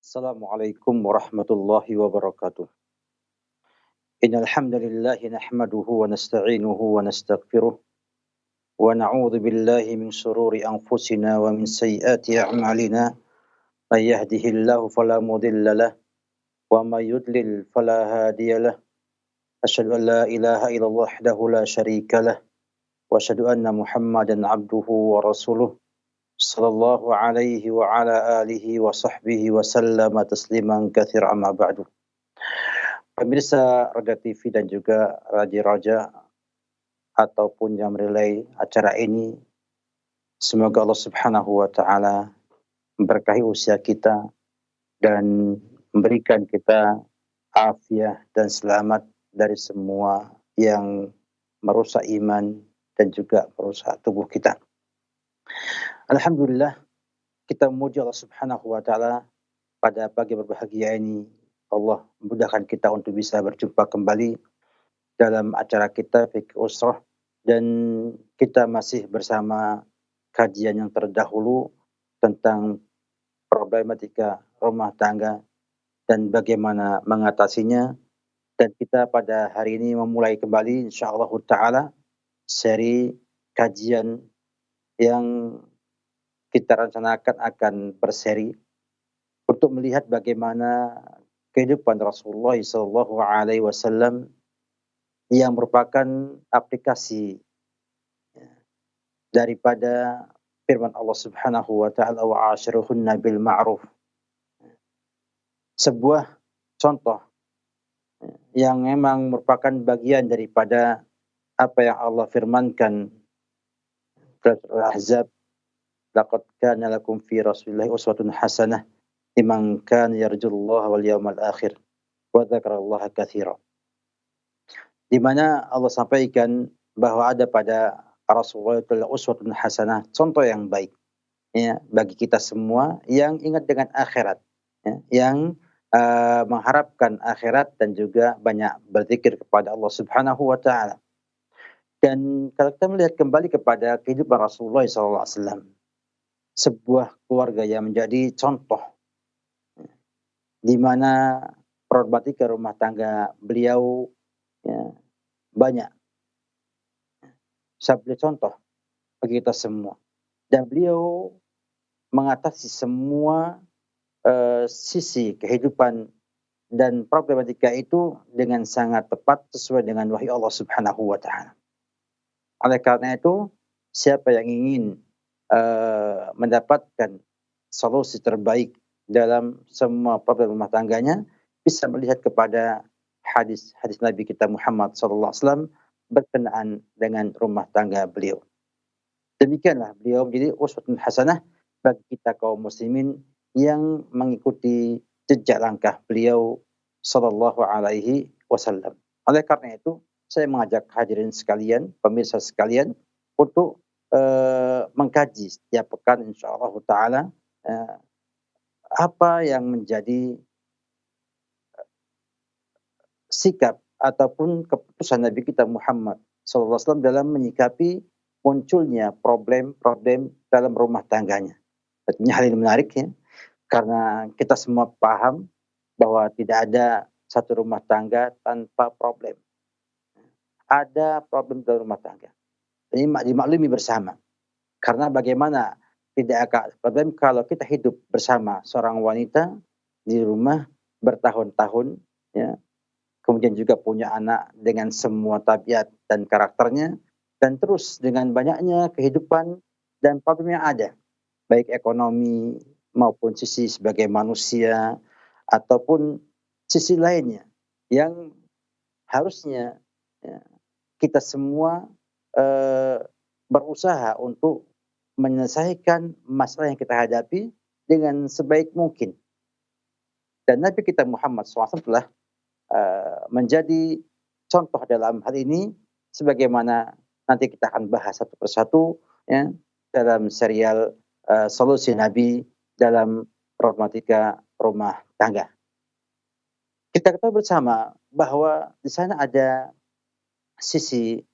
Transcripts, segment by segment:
Assalamualaikum warahmatullahi wabarakatuh. Innal hamdalillah nahmaduhu wa nasta'inuhu wa nastaghfiruh wa na'udzu billahi min shururi anfusina wa min sayyiati a'malina. May yahdihillahu fala mudilla lahu wa may yudlil fala hadiya lahu. Asyhadu an la ilaha illallah wahdahu la syarika lahu wa asyhadu anna Muhammadan 'abduhu wa rasuluh. Sallallahu alaihi wa ala alihi wa sahbihi wa sallama tasliman katsiran amma ba'du. Pemirsa Raja TV dan juga raja-raja ataupun yang relay acara ini, semoga Allah Subhanahu wa taala memberkahi usia kita dan memberikan kita afiah dan selamat dari semua yang merusak iman dan juga merusak tubuh kita. Alhamdulillah, kita memuji Allah Subhanahu wa taala pada pagi berbahagia ini. Allah memudahkan kita untuk bisa berjumpa kembali dalam acara kita Fiqh Usrah, dan kita masih bersama kajian yang terdahulu tentang problematika rumah tangga dan bagaimana mengatasinya. Dan kita pada hari ini memulai kembali insyaallah taala seri kajian yang kita rencanakan akan berseri untuk melihat bagaimana kehidupan Rasulullah sallallahu alaihi wasallam yang merupakan aplikasi daripada firman Allah Subhanahu wa taala wa ashiruhunna bil ma'ruf. Sebuah contoh yang memang merupakan bagian daripada apa yang Allah firmankan dalam Al-Ahzab, laqad kana lakum fi Rasulillahi uswatun hasanah liman kana yarjullaha wal yawmal akhir wa dzakarallaha katsiran. Di mana Allah sampaikan bahwa ada pada Rasulullah itu uswatun hasanah, contoh yang baik ya bagi kita semua yang ingat dengan akhirat, ya, yang mengharapkan akhirat dan juga banyak berzikir kepada Allah Subhanahu wa taala. Dan kalau kita melihat kembali kepada kehidupan Rasulullah SAW, sebuah keluarga yang menjadi contoh di mana problematika rumah tangga beliau ya, banyak. Saya beri contoh bagi kita semua. Dan beliau mengatasi semua sisi kehidupan dan problematika itu dengan sangat tepat sesuai dengan wahyu Allah Subhanahu wa taala. Oleh karena itu, siapa yang ingin mendapatkan solusi terbaik dalam semua problem rumah tangganya, bisa melihat kepada hadis-hadis Nabi kita Muhammad sallallahu alaihi wasallam berkenaan dengan rumah tangga beliau. Demikianlah beliau menjadi uswatun hasanah bagi kita kaum muslimin yang mengikuti jejak langkah beliau sallallahu alaihi wasallam. Oleh karena itu, saya mengajak hadirin sekalian, pemirsa sekalian, untuk mengkaji setiap pekan insyaallah taala apa yang menjadi sikap ataupun keputusan Nabi kita Muhammad sallallahu alaihi wasallam dalam menyikapi munculnya problem-problem dalam rumah tangganya. Tentunya hal ini menarik ya, karena kita semua paham bahwa tidak ada satu rumah tangga tanpa problem. Ada problem dalam rumah tangga. Ini dimaklumi bersama. Karena bagaimana tidak akan problem kalau kita hidup bersama seorang wanita di rumah bertahun-tahun ya, kemudian juga punya anak dengan semua tabiat dan karakternya, dan terus dengan banyaknya kehidupan dan problem yang ada, baik ekonomi maupun sisi sebagai manusia ataupun sisi lainnya yang harusnya ya, kita semua berusaha untuk menyelesaikan masalah yang kita hadapi dengan sebaik mungkin. Dan Nabi kita Muhammad SAW telah menjadi contoh dalam hal ini, sebagaimana nanti kita akan bahas satu persatu ya, dalam serial solusi Nabi dalam problematika rumah tangga. Kita ketahui bersama bahwa di sana ada sisi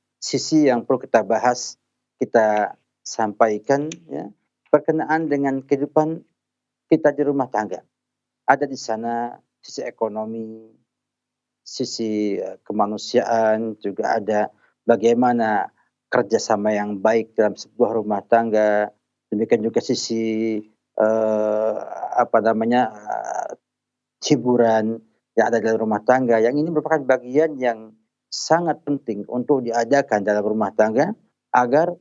yang perlu kita bahas, kita sampaikan ya, berkenaan dengan kehidupan kita di rumah tangga. ada di sana sisi ekonomi, sisi kemanusiaan, juga ada bagaimana kerjasama yang baik dalam sebuah rumah tangga, demikian juga sisi eh, apa namanya hiburan yang ada dalam rumah tangga, yang ini merupakan bagian yang sangat penting untuk diadakan dalam rumah tangga agar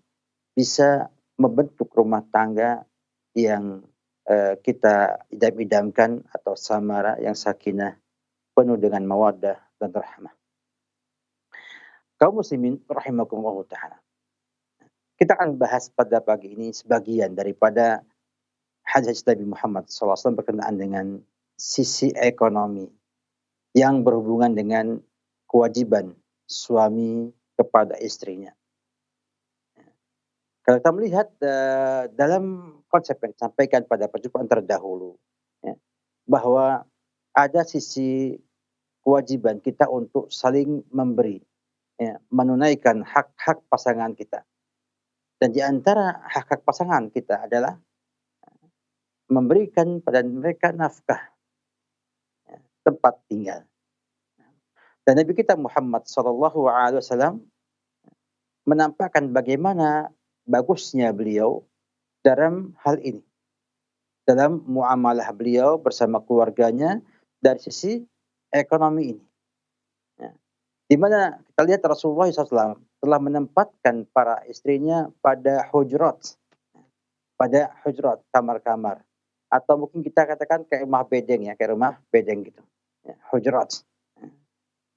bisa membentuk rumah tangga yang kita idam-idamkan atau samara yang sakinah, penuh dengan mawaddah dan rahmah. Kaum muslimin rahimakumullah taala. Kita akan bahas pada pagi ini sebagian daripada hadis Nabi Muhammad SAW berkenaan dengan sisi ekonomi yang berhubungan dengan kewajiban suami kepada istrinya. Kalau kita melihat dalam konsep yang disampaikan pada perjumpaan terdahulu, ya, bahwa ada sisi kewajiban kita untuk saling memberi, ya, menunaikan hak-hak pasangan kita. Dan di antara hak-hak pasangan kita adalah memberikan pada mereka nafkah, ya, tempat tinggal. Dan Nabi kita Muhammad SAW menampakkan bagaimana bagusnya beliau dalam hal ini, dalam muamalah beliau bersama keluarganya dari sisi ekonomi ini. Ya. Di mana kita lihat Rasulullah SAW telah menempatkan para istrinya pada hujurat, kamar-kamar. Atau mungkin kita katakan kayak rumah bedeng ya, kayak rumah bedeng gitu. Ya, hujurat.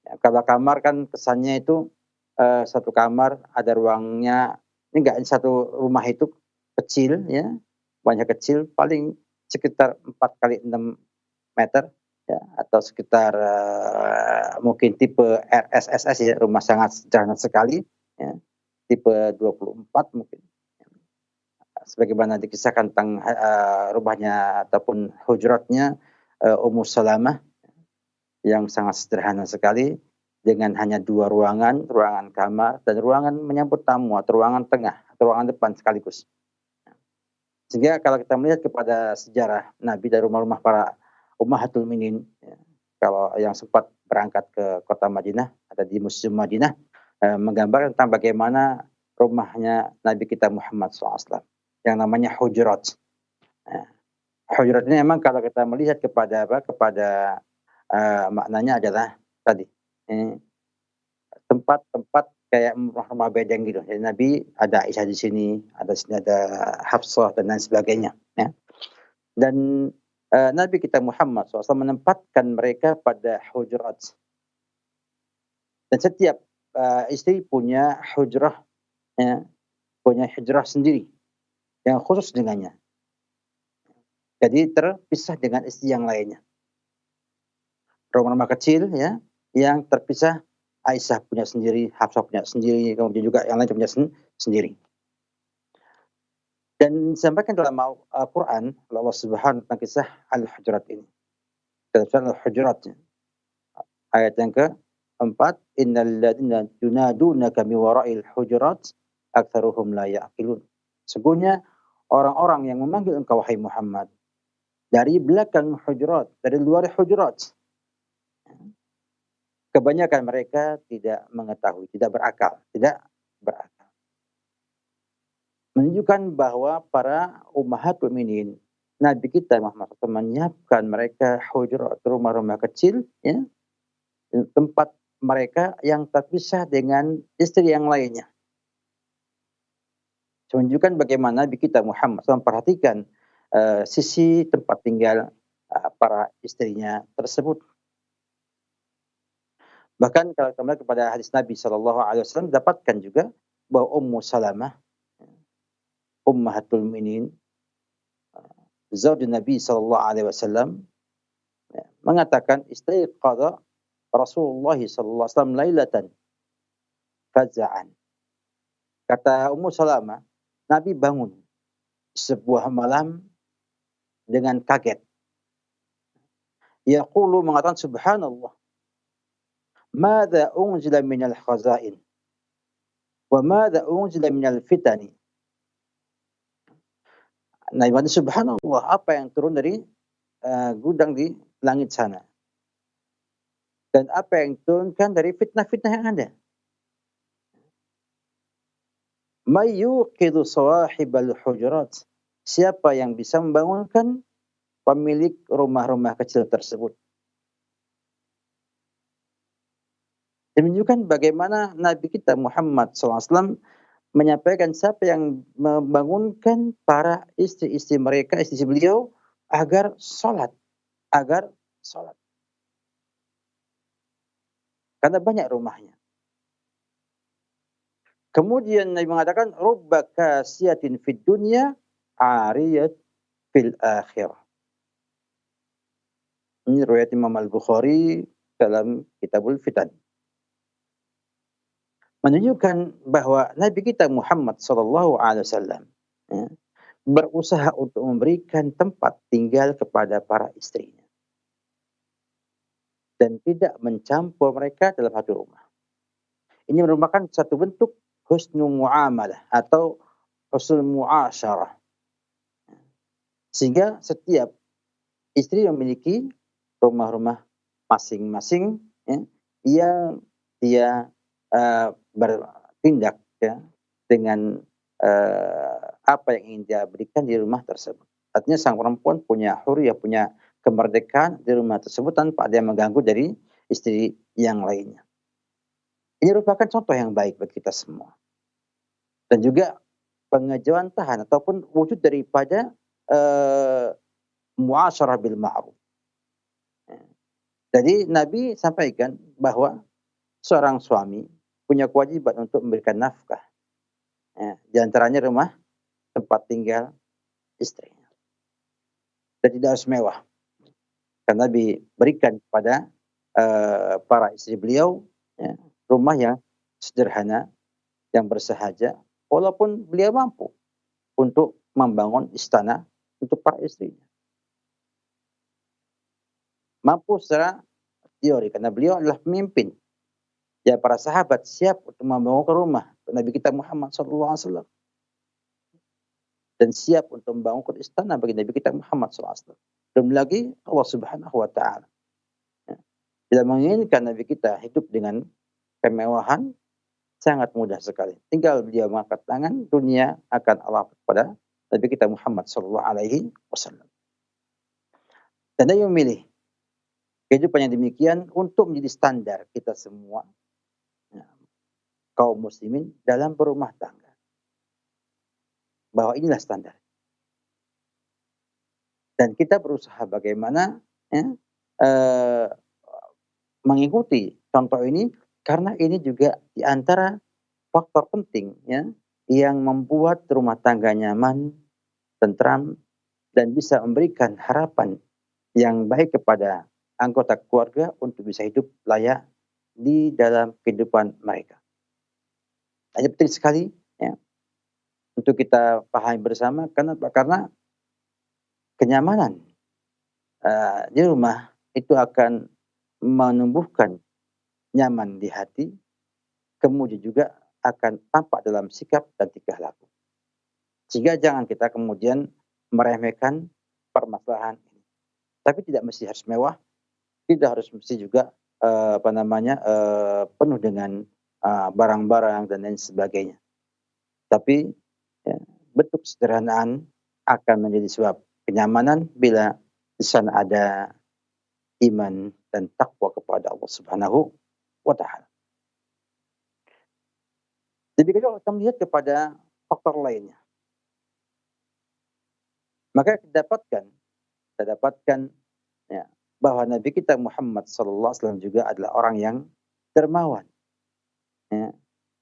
Ya, kalau kamar kan kesannya itu satu kamar ada ruangnya, ini enggak satu rumah itu kecil ya, banyak kecil, paling sekitar 4 kali 6 meter ya, atau sekitar mungkin tipe RSSS ya, rumah sangat sederhana sekali ya, tipe 24 mungkin. Sebagaimana dikisahkan tentang rumahnya ataupun hujuratnya Ummu Salamah yang sangat sederhana sekali, dengan hanya 2 ruangan, ruangan kamar dan ruangan menyambut tamu atau ruangan tengah atau ruangan depan sekaligus. Sehingga kalau kita melihat kepada sejarah Nabi dari rumah-rumah para ummahatul mukminin, ya, kalau yang sempat berangkat ke kota Madinah, ada di Museum Madinah, menggambarkan tentang bagaimana rumahnya Nabi kita Muhammad SAW yang namanya hujurat. Hujurat ini memang kalau kita melihat kepada maknanya adalah tadi, tempat-tempat kayak rumah bedeng gitu. Jadi Nabi ada Aisyah di sini, ada Hafsah dan lain sebagainya. Ya. Dan Nabi kita Muhammad SAW menempatkan mereka pada hujurat. Dan setiap istri punya hujrah, ya, punya hujrah sendiri yang khusus dengannya. Jadi terpisah dengan istri yang lainnya. Rumah-rumah kecil ya, yang terpisah, Aisyah punya sendiri, Hafsah punya sendiri, kemudian juga yang lain punya sendiri. Dan disampaikan dalam Al-Quran, Allah Subhanahu tentang kisah Al-Hujurat ini. Dalam surah Al-Hujurat, ayat yang keempat, Innal ladzina yunadunaka min wara'il hujurat aktsaruhum la ya'qilun. Sesungguhnya orang-orang yang memanggil engkau wahai Muhammad dari belakang hujurat, dari luar hujurat, kebanyakan mereka tidak mengetahui, tidak berakal. Menunjukkan bahwa para ummahatul mukminin, Nabi kita Muhammad SAW menyiapkan mereka hujurat, rumah-rumah kecil, ya, tempat mereka yang terpisah dengan istri yang lainnya. Menunjukkan bagaimana Nabi kita Muhammad SAW memperhatikan sisi tempat tinggal para istrinya tersebut. Bahkan kalau kita melihat kepada hadis Nabi SAW, dapatkan juga bahwa Ummu Salamah, ummahatul mukminin, zauj Nabi SAW, mengatakan istaiqadha Rasulullah SAW lailatan faza'an. Kata Ummu Salamah, Nabi bangun sebuah malam dengan kaget. Yaqulu, mengatakan subhanallah, madza unzila minal khazain wa madza unzila minal fitani. Nah, subhanallah, apa yang turun dari gudang di langit sana. Dan apa yang diturunkan dari fitnah-fitnah yang ada. May yuqidu sawahibal hujurat. Siapa yang bisa membangunkan pemilik rumah-rumah kecil tersebut. Ini menunjukkan bagaimana Nabi kita Muhammad SAW menyampaikan siapa yang membangunkan para istri-istri mereka, istri beliau, agar sholat. Agar sholat. Karena banyak rumahnya. Kemudian Nabi mengatakan, Rubba kasiyatin fid dunya, ariyat fil akhirah. Ini riwayat Imam Al-Bukhari dalam Kitabul Fitan. Menunjukkan bahwa Nabi kita Muhammad SAW berusaha untuk memberikan tempat tinggal kepada para istrinya. Dan tidak mencampur mereka dalam satu rumah. Ini merupakan satu bentuk husnul muamalah atau husnul muasyarah. Sehingga setiap istri memiliki rumah-rumah masing-masing yang dia bertindak dengan apa yang ingin dia berikan di rumah tersebut. Artinya sang perempuan punya huriyah, punya kemerdekaan di rumah tersebut tanpa ada yang mengganggu dari istri yang lainnya. Ini merupakan contoh yang baik bagi kita semua. Dan juga pengejawantahan ataupun wujud daripada muasyarah bil ma'ruf. Jadi Nabi sampaikan bahwa seorang suami punya kewajiban untuk memberikan nafkah. Di antaranya rumah tempat tinggal istrinya. Dan tidak harus mewah. Karena Nabi berikan kepada para istri beliau rumah yang sederhana, yang bersahaja, walaupun beliau mampu untuk membangun istana untuk para istrinya. Mampu secara teori, karena beliau adalah pemimpin. Ya, para sahabat siap untuk membangun rumah Nabi kita Muhammad SAW. Dan siap untuk membangun istana bagi Nabi kita Muhammad SAW. Belum lagi Allah Subhanahu wa Ta'ala. Bila menginginkan Nabi kita hidup dengan kemewahan, sangat mudah sekali. Tinggal beliau mengangkat tangan, dunia akan Allah kepada Nabi kita Muhammad SAW. Dan dia memilih kehidupan yang demikian untuk menjadi standar kita semua, kaum muslimin dalam berumah tangga. Bahwa inilah standar. Dan kita berusaha bagaimana mengikuti contoh ini, karena ini juga di antara faktor penting yang membuat rumah tangga nyaman, tentram, dan bisa memberikan harapan yang baik kepada anggota keluarga untuk bisa hidup layak di dalam kehidupan mereka. Ini penting sekali untuk kita pahami bersama. Kenapa? Karena kenyamanan di rumah itu akan menumbuhkan nyaman di hati, kemudian juga akan tampak dalam sikap dan tingkah laku. Sehingga jangan kita kemudian meremehkan permasalahan ini. Tapi tidak mesti harus mewah, tidak harus mesti juga penuh dengan barang-barang dan lain sebagainya. Tapi bentuk kesederhanaan akan menjadi sebab kenyamanan bila di sana ada iman dan takwa kepada Allah Subhanahu wa Ta'ala. Jadi kalau kita melihat kepada faktor lainnya, maka kita dapatkan bahwa Nabi kita Muhammad SAW juga adalah orang yang dermawan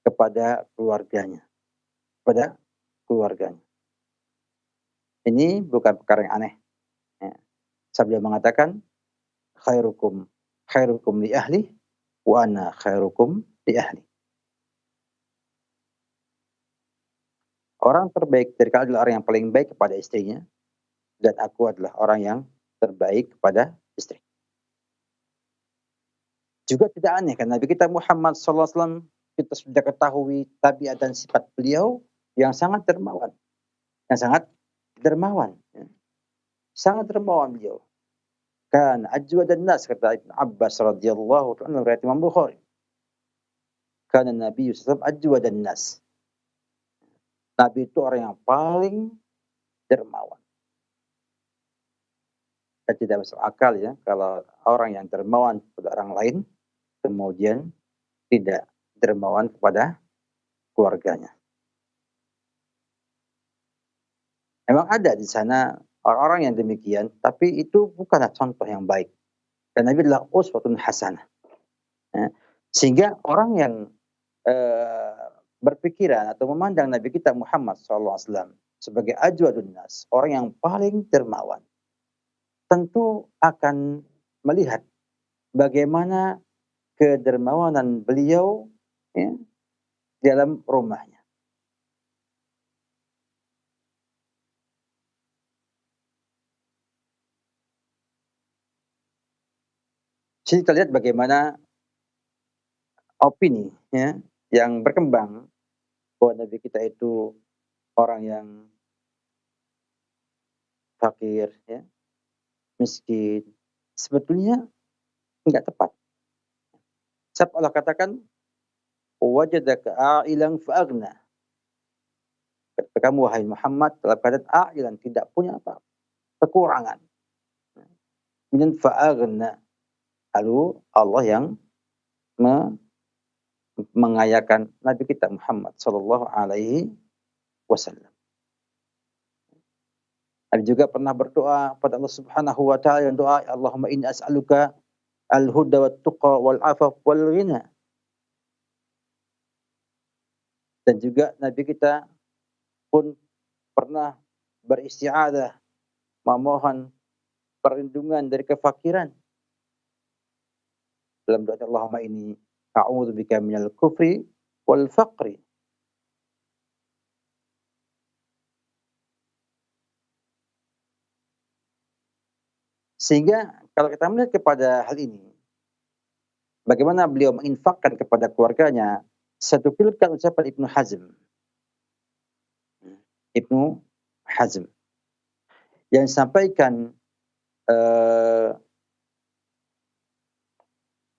kepada keluarganya. Ini bukan perkara yang aneh. Sambil mengatakan, khairukum li ahli, wa ana khairukum li ahli. Orang terbaik dari kalian adalah orang yang paling baik kepada istrinya, dan aku adalah orang yang terbaik kepada istri. Juga tidak aneh karena Nabi kita Muhammad SAW kita sudah ketahui tabiat dan sifat beliau yang sangat dermawan. Sangat dermawan beliau. Kan ajwadan nas, kata Ibnu Abbas radhiyallahu anhu riwayat Imam Bukhari. Kana Nabi sallallahu alaihi wasallam ajwadan nas. Nabi itu orang yang paling dermawan. Dan tidak masuk akal ya kalau orang yang dermawan kepada orang lain kemudian tidak dermawan kepada keluarganya. Memang ada di sana orang-orang yang demikian, tapi itu bukanlah contoh yang baik. Dan Nabi adalah uswatun hasanah. Ya. Sehingga orang yang berpikiran atau memandang Nabi kita Muhammad SAW sebagai ajwadun nas, orang yang paling dermawan, tentu akan melihat bagaimana kedermawanan beliau ya, dalam rumahnya. Jadi kita lihat bagaimana opini ya, yang berkembang bahwa Nabi kita itu orang yang fakir, ya, miskin. Sebetulnya enggak tepat. Sebab Allah katakan, wajadaka a'ilan fa'aghna. Kata kamu wahai Muhammad dalam keadaan a'ilan, tidak punya apa-apa, kekurangan. Kemudian fa'aghna. Lalu Allah yang mengayakan Nabi kita Muhammad sallallahu alaihi wasallam. Nabi juga pernah berdoa pada Allah Subhanahu wa taala dengan doa, Allahumma inni as'aluka al-huda wat tuqa wal afaf wal ghina. Dan juga Nabi kita pun pernah beristi'adzah, memohon perlindungan dari kefakiran. Dalam doa Allahumma inni a'udzubika minal kufri wal faqri. Sehingga kalau kita melihat kepada hal ini, bagaimana beliau menginfakkan kepada keluarganya, satu kilkan ucapan Ibnu Hazm. Ibnu Hazm yang disampaikan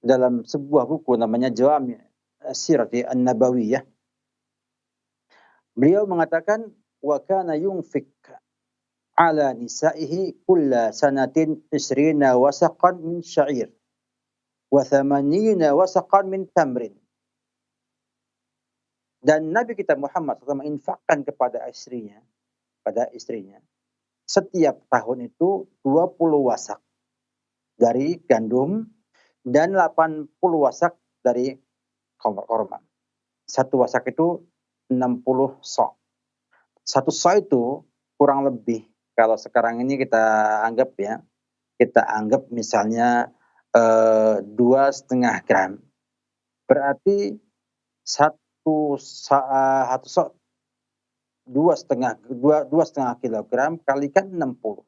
dalam sebuah buku namanya Jawami' Sirati An-Nabawiyah. Beliau mengatakan wa kana yunfik ala nisa'ihi kulla sanatin 20 wasaqan min sya'ir wa 80 wasaqan min tamrin. Dan Nabi kita Muhammad SAW menginfakkan kepada istrinya setiap tahun itu 20 wasak dari gandum dan 80 wasak dari korma. Satu wasak itu 60 sok. Satu sok itu kurang lebih, kalau sekarang ini kita anggap misalnya 2,5 gram. Berarti satu sok 2,5 kilogram kalikan 60.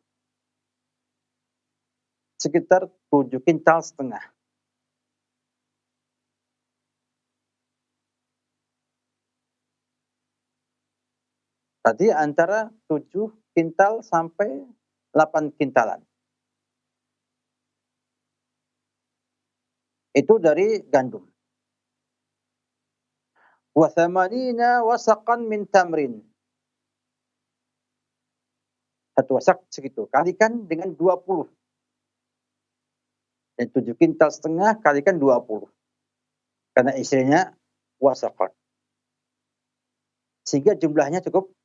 Sekitar 7,5 kintal. Tadi antara 7 kintal sampai 8 kintalan. Itu dari gandum. Wa 80 wasaqan min tamrin. Satu wasak segitu. Kalikan dengan 20. Dan 7,5 kintal kalikan 20. Karena istrinya wasaqan. Sehingga jumlahnya cukup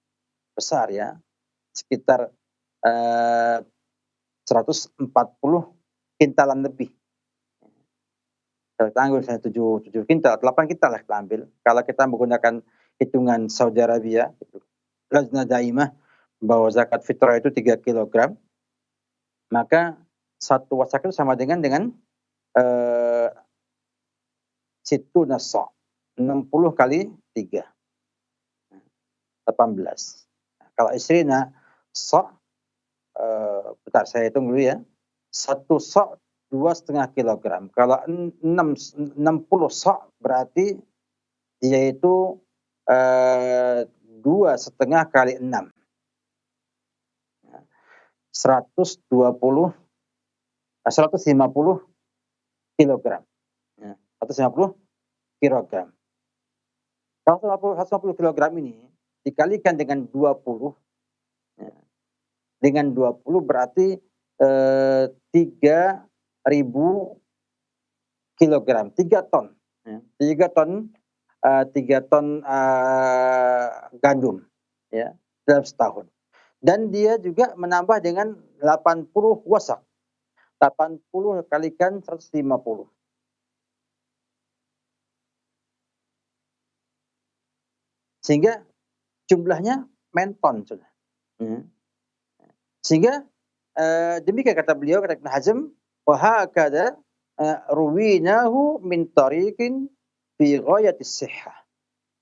besar ya. Sekitar 140 kintalan lebih. Kalau kita ambil 7 kintal, 8 kintal lah kita ambil. Kalau kita menggunakan hitungan Saudi Arabia, Lajnah Daimah, bahwa zakat fitrah itu 3 kilogram, maka satu wasak itu sama dengan situ nasa, 60 kali 3, 18. Kalau istrinya sok, bentar saya hitung dulu ya, satu sok 2,5 kilogram. Kalau 60 sok berarti dia itu 2,5 kali 6. 120 150 kilogram. Ya, 150 kilogram. Kalau 150 kilogram ini dikalikan dengan 20, ya, dengan 20 berarti 3.000 kilogram, 3 ton. Ya, 3 ton, 3 ton gandum, ya, dalam setahun. Dan dia juga menambah dengan 80 wasak. 80 kalikan 150. Sehingga jumlahnya menton sudah. Ya. Sehingga demikian kata beliau, kata Ibnu Hazm, wa hakadha ruwinahu min tariqin fi ghayatis sihhah.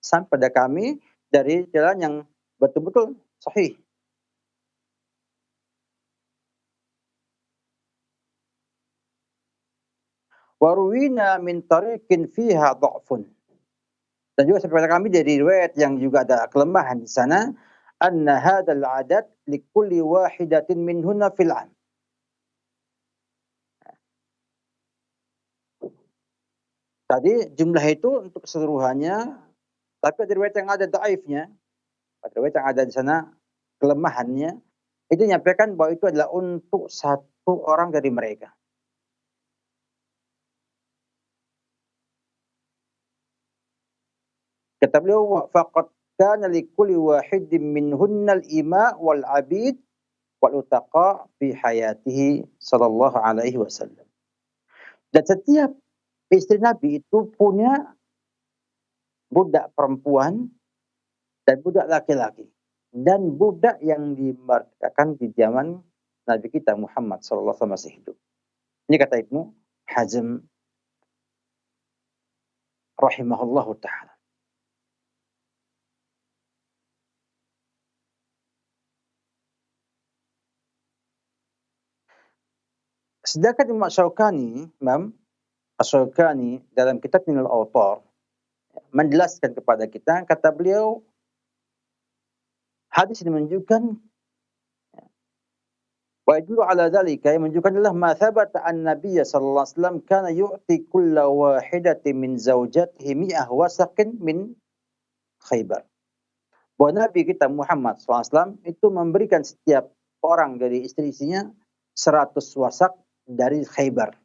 Sampai pada kami dari jalan yang betul-betul sahih. Wa ruwina min tariqin fiha dha'fun. Dan juga sampai pada kami dari riwayat yang juga ada kelemahan di sana, anna hadzal adad likulli wahidatin minhunna fil 'am. Tadi jumlah itu untuk keseluruhannya, tapi ada riwayat yang ada dhaifnya, ada riwayat yang ada di sana kelemahannya, itu menyampaikan bahwa itu adalah untuk satu orang dari mereka. Kata beliau, faqad kana likulli wahidin minhunnal ima wal 'abid wal utaqa fi hayatihi sallallahu alaihi wasallam. Dan setiap istri Nabi itu punya budak perempuan dan budak laki-laki. Dan budak yang dimerdekakan di zaman Nabi kita Muhammad sallallahu alaihi wasallam masih hidup. Ini kata Ibnu Hazm rahimahullahu taala. Sedangkan Imam Asy-Syaukani dalam kitab Minul Awtar menjelaskan kepada kita, kata beliau, hadis ini menunjukkan wa yadullu ala dzalika, yang menunjukkan adalah ma thabata an Nabiy sallallahu alaihi wasallam kana yu'ti kulla wahidatin min zaujatihi mi'ah wasaqin min Khaybar. Bahwa Nabi kita Muhammad SAW itu memberikan setiap orang dari istri-istrinya 100 wasak dari Khaybar.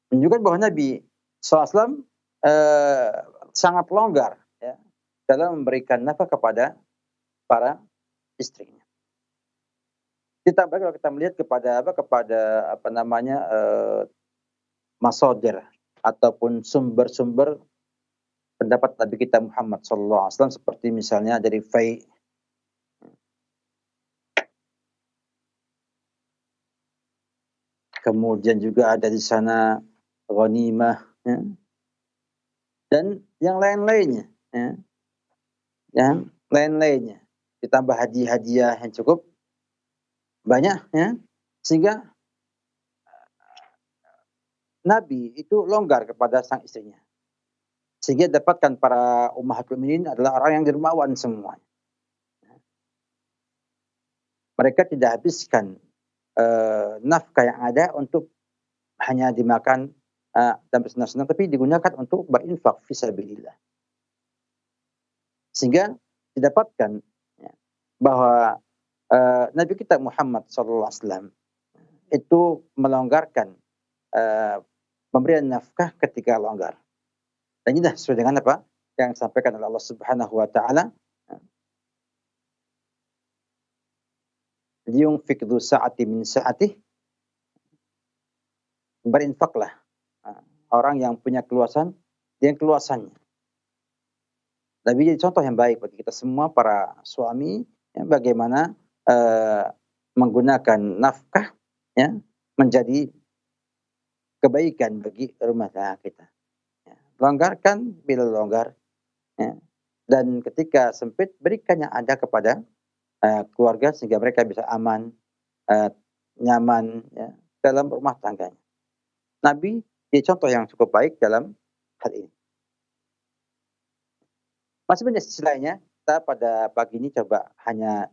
Menunjukkan bahwa Nabi SAW sangat longgar, ya, dalam memberikan nafkah kepada para istrinya. Ditambah kalau kita melihat kepada masadir ataupun sumber-sumber pendapat Nabi kita Muhammad SAW, seperti misalnya dari Fai, kemudian juga ada di sana ghanimah, ya, dan yang lain-lainnya, ya, yang lain-lainnya, ditambah hadiah-hadiah yang cukup banyak, ya, sehingga Nabi itu longgar kepada sang istrinya, sehingga dapatkan para ummahatul mukminin adalah orang yang dermawan semua. Mereka tidak habiskan nafkah yang ada untuk hanya dimakan dan bersenang-senang, tapi digunakan untuk berinfak fisabilillah. Sehingga didapatkan, ya, bahwa Nabi kita Muhammad SAW itu melonggarkan pemberian nafkah ketika longgar. Dan ini sesuai dengan apa yang disampaikan oleh Allah Subhanahu wa taala, liyunfik dzu sa'ati min sa'atih, berinfaklah orang yang punya keluasan dengan keluasannya. Nabi jadi contoh yang baik bagi kita semua para suami, ya, bagaimana menggunakan nafkah, ya, menjadi kebaikan bagi rumah tangga kita. Ya, longgarkan bila longgar, ya, dan ketika sempit berikan yang ada kepada keluarga sehingga mereka bisa aman, nyaman, ya, dalam rumah tangganya. Nabi jadi contoh yang cukup baik dalam hal ini. Masih banyak sisi lainnya, kita pada pagi ini coba hanya,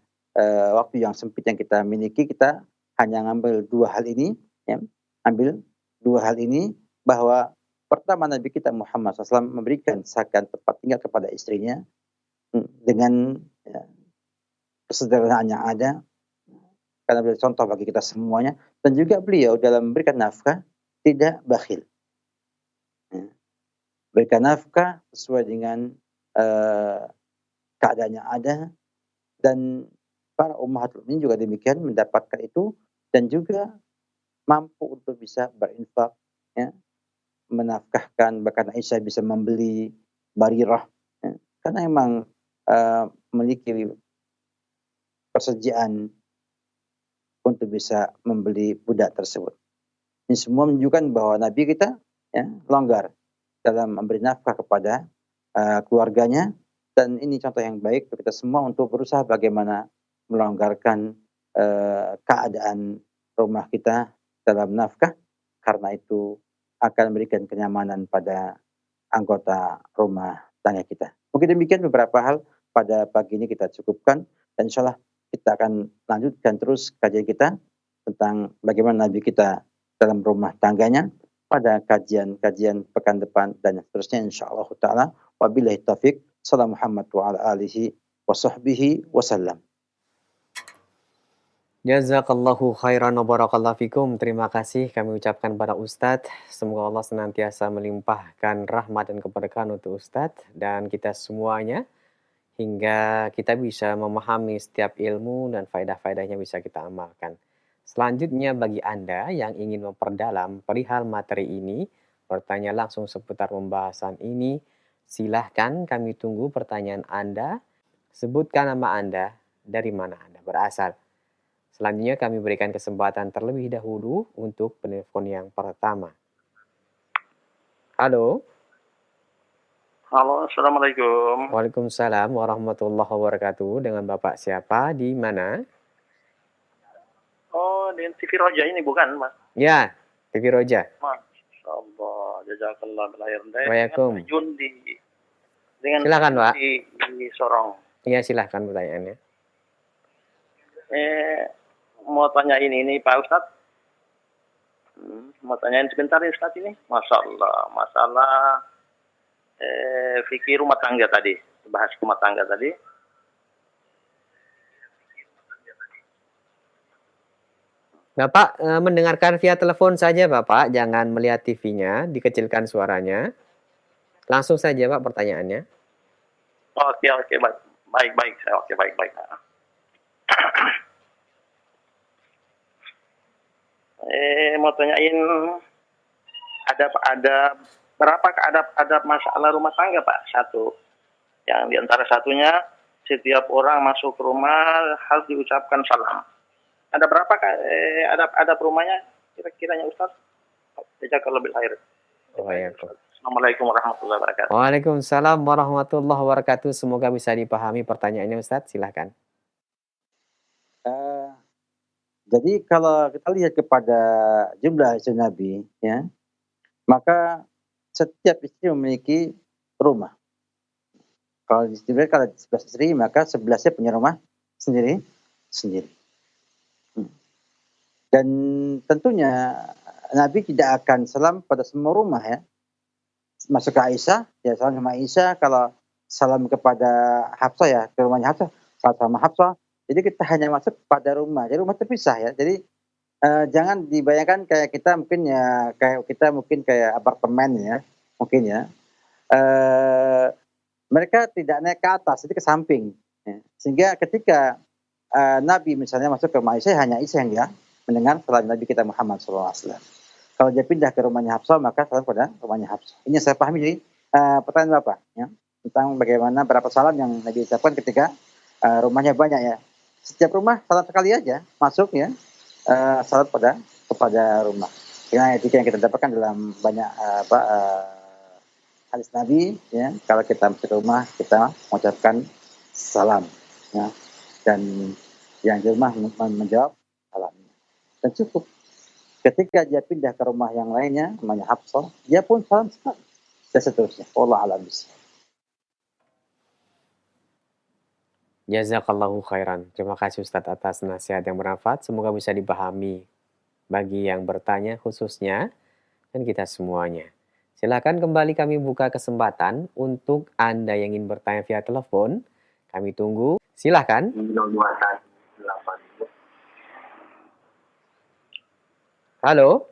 waktu yang sempit yang kita miliki, kita hanya ngambil 2 hal ini, ya, ambil 2 hal ini, bahwa pertama Nabi kita Muhammad SAW memberikan zakat tempat tinggal kepada istrinya, dengan, kesederhanaan yang ada, karena beliau contoh bagi kita semuanya, dan juga beliau dalam memberikan nafkah tidak bakhil. Ya, berikan nafkah sesuai dengan, eee, keadaan yang ada, dan para ummahatul mukminin juga demikian mendapatkan itu, dan juga mampu untuk bisa berinfak, ya, menafkahkan, bahkan Aisyah bisa membeli Barirah, ya, karena memang, memiliki persediaan untuk bisa membeli budak tersebut. Ini semua menunjukkan bahwa Nabi kita, ya, longgar dalam memberi nafkah kepada, keluarganya, dan ini contoh yang baik untuk kita semua untuk berusaha bagaimana melonggarkan, keadaan rumah kita dalam nafkah, karena itu akan memberikan kenyamanan pada anggota rumah tangga kita. Mungkin demikian beberapa hal pada pagi ini kita cukupkan, dan insyaallah kita akan lanjutkan terus kajian kita tentang bagaimana Nabi kita dalam rumah tangganya pada kajian-kajian pekan depan dan seterusnya insyaallah taala. Wabillahi taufik. Salam Muhammad wa ala alihi wa sahbihi wasallam. Jazakallahu khairan wa barakallahu fikum. Terima kasih kami ucapkan pada Ustadz. Semoga Allah senantiasa melimpahkan rahmat dan keberkahan untuk Ustadz dan kita semuanya, hingga kita bisa memahami setiap ilmu dan faedah-faedahnya bisa kita amalkan. Selanjutnya, bagi Anda yang ingin memperdalam perihal materi ini, bertanya langsung seputar pembahasan ini, silahkan kami tunggu pertanyaan Anda. Sebutkan nama Anda, dari mana Anda berasal. Selanjutnya kami berikan kesempatan terlebih dahulu untuk penelpon yang pertama. Halo. Halo, Assalamualaikum. Waalaikumsalam warahmatullahi wabarakatuh. Dengan Bapak siapa? Di mana? Oh, di TV Roja ini bukan, Mas? Ya, TV Roja. Masya Allah, jazakallah lahir. Waalaikumsalam. Silakan, Pak. Di Sorong. Iya, silakan pertanyaannya. Mau tanyain ini Pak Ustadz. Mau tanyain sebentar ya Ustadz ini. Masya Allah, masalah fikih rumah tangga tadi. Bahas rumah tangga tadi. Bapak mendengarkan via telepon saja Bapak, jangan melihat TV-nya, dikecilkan suaranya. Langsung saja Pak pertanyaannya. Oke, baik. Oke, baik. Mau tanyain ada berapa adab masalah rumah tangga Pak? Satu. Yang diantara satunya setiap orang masuk ke rumah harus diucapkan salam. Ada berapa adab rumahnya kira-kiranya Ustaz? Jazakallahu bil khair. Assalamualaikum warahmatullahi wabarakatuh. Waalaikumsalam warahmatullahi wabarakatuh. Semoga bisa dipahami pertanyaannya Ustaz. Silakan. Jadi kalau kita lihat kepada jumlah istri Nabi, ya, maka setiap istri memiliki rumah. Kalau 11 istri, maka 11-nya punya rumah sendiri. Dan tentunya Nabi tidak akan salam pada semua rumah, ya. Masuk ke Aisyah, ya salam sama Aisyah. Kalau salam kepada Hafsah, ya ke rumahnya Hafsah, salam sama Hafsah. Jadi kita hanya masuk pada rumah. Jadi rumah terpisah, ya. Jadi jangan dibayangkan kayak kita mungkin kayak apartemen, ya. Mungkin, ya. Mereka tidak naik ke atas, jadi ke samping. Ya. Sehingga ketika Nabi misalnya masuk ke rumah Aisyah, hanya Aisyah yang dia mendengar salam Nabi kita Muhammad SAW. Kalau dia pindah ke rumahnya Hafsah, maka salam pada rumahnya Hafsah. Ini saya pahami. Jadi pertanyaan Bapak, ya, tentang bagaimana berapa salam yang Nabi ucapkan ketika rumahnya banyak, ya. Setiap rumah salam sekali aja masuk, ya, salam kepada rumah. Karena etika yang kita dapatkan dalam banyak hadis Nabi, ya, kalau kita masuk ke rumah kita mengucapkan salam, ya, dan yang di rumah menjawab salamnya. Dan cukup. Ketika dia pindah ke rumah yang lainnya, namanya Hafsah, dia pun salam sekali. Dan seterusnya. Wallahu a'lam bishawab. Jazakallahu khairan. Terima kasih Ustadz atas nasihat yang bermanfaat. Semoga bisa dipahami bagi yang bertanya khususnya dan kita semuanya. Silakan kembali kami buka kesempatan untuk Anda yang ingin bertanya via telepon. Kami tunggu. Silakan. Halo.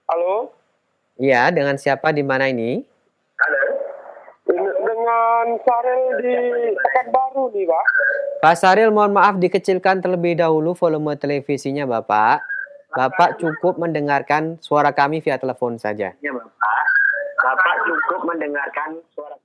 Halo, Iya, dengan siapa di mana ini? dengan Farel di Pekanbaru nih, Pak. Pak Saril, mohon maaf dikecilkan terlebih dahulu volume televisinya, Bapak. Bapak cukup mendengarkan suara kami via telepon saja. Ya, Bapak. Bapak cukup mendengarkan suara.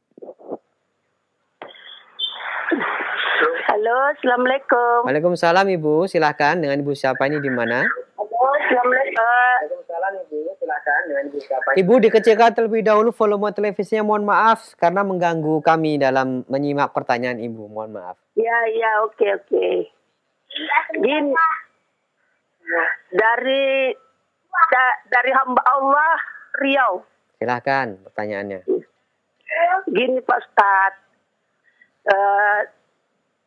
Halo, Assalamualaikum. Waalaikumsalam, Ibu. Silakan dengan Ibu siapa ini di mana? Halo, Assalamualaikum. Waalaikumsalam, Ibu. Silakan dengan Ibu siapa? Ibu dikecilkan terlebih dahulu volume televisinya, mohon maaf karena mengganggu kami dalam menyimak pertanyaan Ibu. Mohon maaf. Ya, oke. Gini, dari hamba Allah Riau. Silakan pertanyaannya. Gini Pak Ustadz,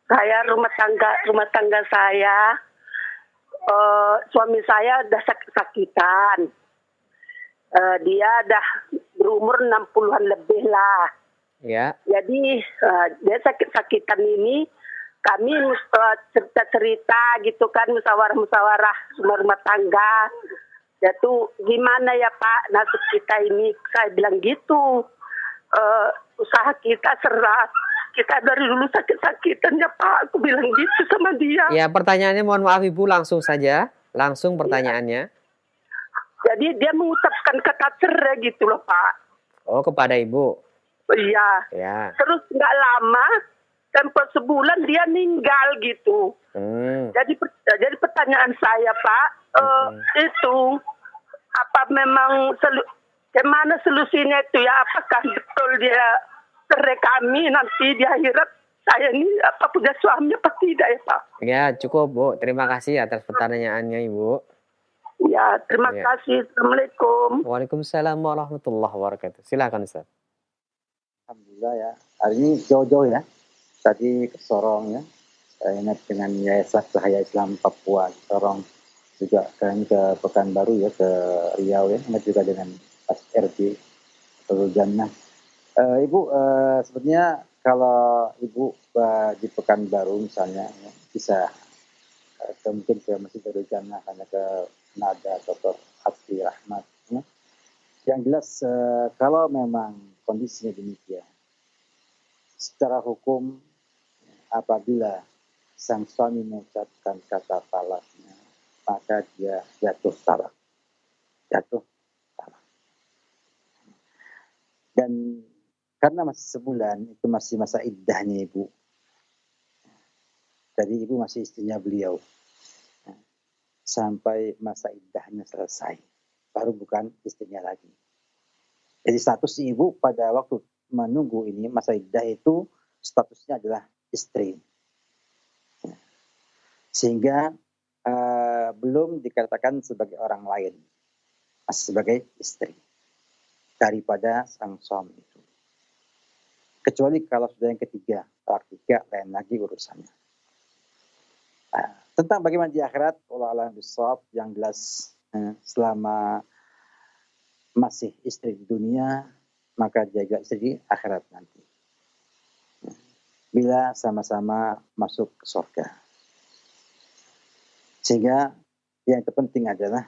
saya rumah tangga saya, suami saya udah sakitan. Dia udah berumur 60-an lebih lah. Ya. Jadi dia sakit-sakitan ini kami cerita-cerita gitu kan, musyawarah rumah tangga. Ya tuh gimana ya Pak nasib kita ini, saya bilang gitu. Usaha kita serat, kita dari dulu sakit-sakitan ya Pak, aku bilang gitu sama dia. Ya, pertanyaannya mohon maaf Ibu, langsung saja. Langsung pertanyaannya. Jadi dia mengucapkan kata cerai gitu loh Pak. Oh, kepada Ibu. Iya. Ya. Terus nggak lama, tempo sebulan dia meninggal gitu. Jadi pertanyaan saya Pak, itu apa memang gimana solusinya itu ya? Apakah betul dia cerai kami nanti di akhirat saya ini apa punya suami apa tidak ya Pak? Ya, cukup Bu. Terima kasih atas pertanyaannya Ibu. Ya, terima kasih. Assalamualaikum. Waalaikumsalam warahmatullahi wabarakatuh. Silakan Ustaz. Alhamdulillah ya. Hari ini jauh-jauh ya. Tadi ke Sorong ya. Saya ingat dengan Yayasan Cahaya Islam Papua Sorong. Juga kami ke Pekanbaru ya, ke Riau ya. Ingat juga dengan Pas RD Jannah. Ibu, sebenarnya kalau Ibu di Pekanbaru misalnya ya, bisa mungkin ke Masjid Darul Jannah, hanya ke Nada Dr. Hati Rahmat. Ya. Yang jelas kalau memang kondisinya demikian, secara hukum apabila sang suami mengucapkan kata talaknya, maka dia jatuh talak. Dan karena masih sebulan, itu masih masa iddahnya Ibu. Jadi Ibu masih istrinya beliau. Sampai masa iddahnya selesai. Baru bukan istrinya lagi. Jadi status Ibu pada waktu menunggu ini, masa iddah itu statusnya adalah istri. Sehingga belum dikatakan sebagai orang lain. Masih sebagai istri. Daripada sang suami itu. Kecuali kalau sudah yang ketiga, talak tiga, lain lagi urusannya. Tentang bagaimana di akhirat, Allah alam bisawab, yang jelas selama masih istri di dunia, maka jaga istri di akhirat nanti. Bila sama-sama masuk ke surga. Sehingga yang terpenting adalah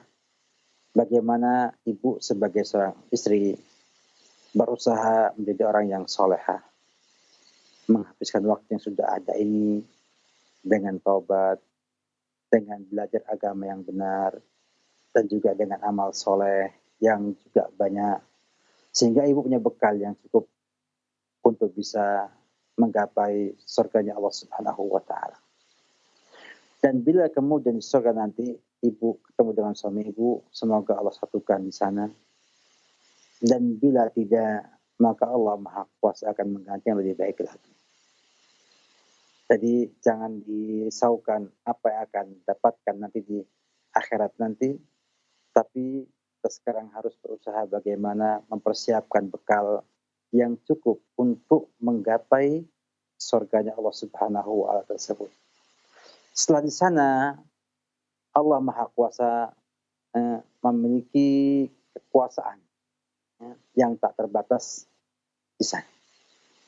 bagaimana ibu sebagai seorang istri berusaha menjadi orang yang soleha, menghabiskan waktu yang sudah ada ini dengan taubat, dengan belajar agama yang benar, dan juga dengan amal soleh yang juga banyak. Sehingga ibu punya bekal yang cukup untuk bisa menggapai surganya Allah Subhanahu wa Ta'ala. Dan bila kemudian di surga nanti ibu ketemu dengan suami ibu, semoga Allah satukan di sana. Dan bila tidak, maka Allah Maha Kuasa akan mengganti yang lebih baik lagi. Jadi jangan dirisaukan apa yang akan dapatkan nanti di akhirat nanti, tapi kita sekarang harus berusaha bagaimana mempersiapkan bekal yang cukup untuk menggapai surganya Allah Subhanahu wa taala tersebut. Setelah di sana Allah Maha Kuasa memiliki kekuasaan yang tak terbatas di sana.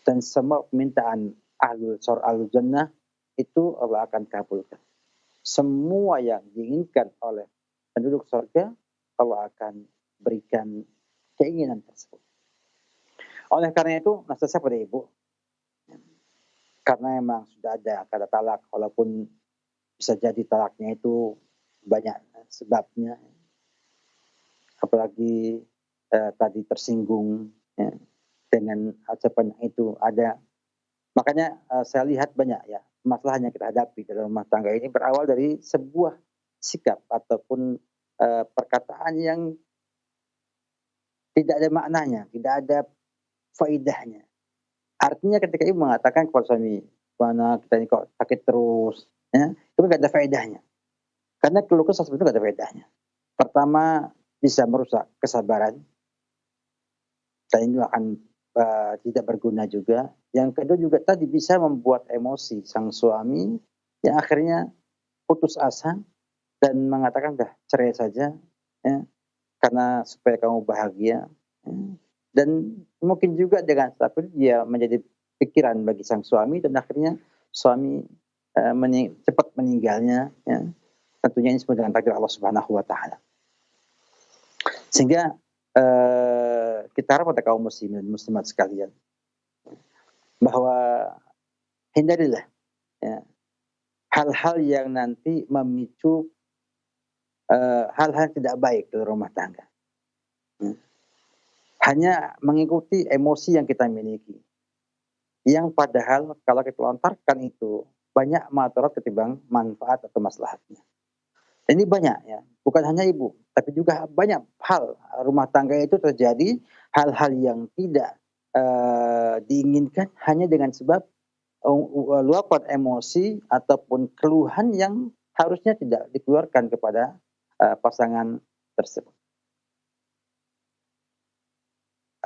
Dan semua permintaan ahlul jannah itu Allah akan kabulkan. Semua yang diinginkan oleh penduduk surga Allah akan berikan keinginan tersebut. Oleh karena itu, nasihat saya pada ibu, karena memang sudah ada kata talak, walaupun bisa jadi talaknya itu banyak sebabnya, apalagi tadi tersinggung ya, dengan ucapan itu ada. Makanya saya lihat banyak ya masalah yang kita hadapi dalam rumah tangga ini berawal dari sebuah sikap ataupun perkataan yang tidak ada maknanya, tidak ada faedahnya. Artinya ketika ibu mengatakan kepada suami, mana kita ini kok sakit terus, ya, itu nggak ada faedahnya. Karena keluh kesah sebetulnya nggak ada faedahnya. Pertama, bisa merusak kesabaran, dan ini akan tidak berguna juga. Yang kedua juga tadi bisa membuat emosi sang suami yang akhirnya putus asa dan mengatakan dah cerai saja, ya, karena supaya kamu bahagia. Ya. Dan mungkin juga dengan tapi dia menjadi pikiran bagi sang suami dan akhirnya suami cepat meninggalnya. Ya. Tentunya ini semua dengan takdir Allah Subhanahu wa taala. Sehingga kita harap pada kaum muslimin dan muslimat sekalian bahwa hindarilah ya, hal-hal yang nanti memicu hal-hal tidak baik dalam rumah tangga. Ya. Hanya mengikuti emosi yang kita miliki. Yang padahal kalau kita lontarkan itu banyak madarat ketimbang manfaat atau maslahatnya. Ini banyak ya, bukan hanya ibu, tapi juga banyak hal rumah tangga itu terjadi hal-hal yang tidak diinginkan hanya dengan sebab luapan emosi ataupun keluhan yang harusnya tidak dikeluarkan kepada pasangan tersebut.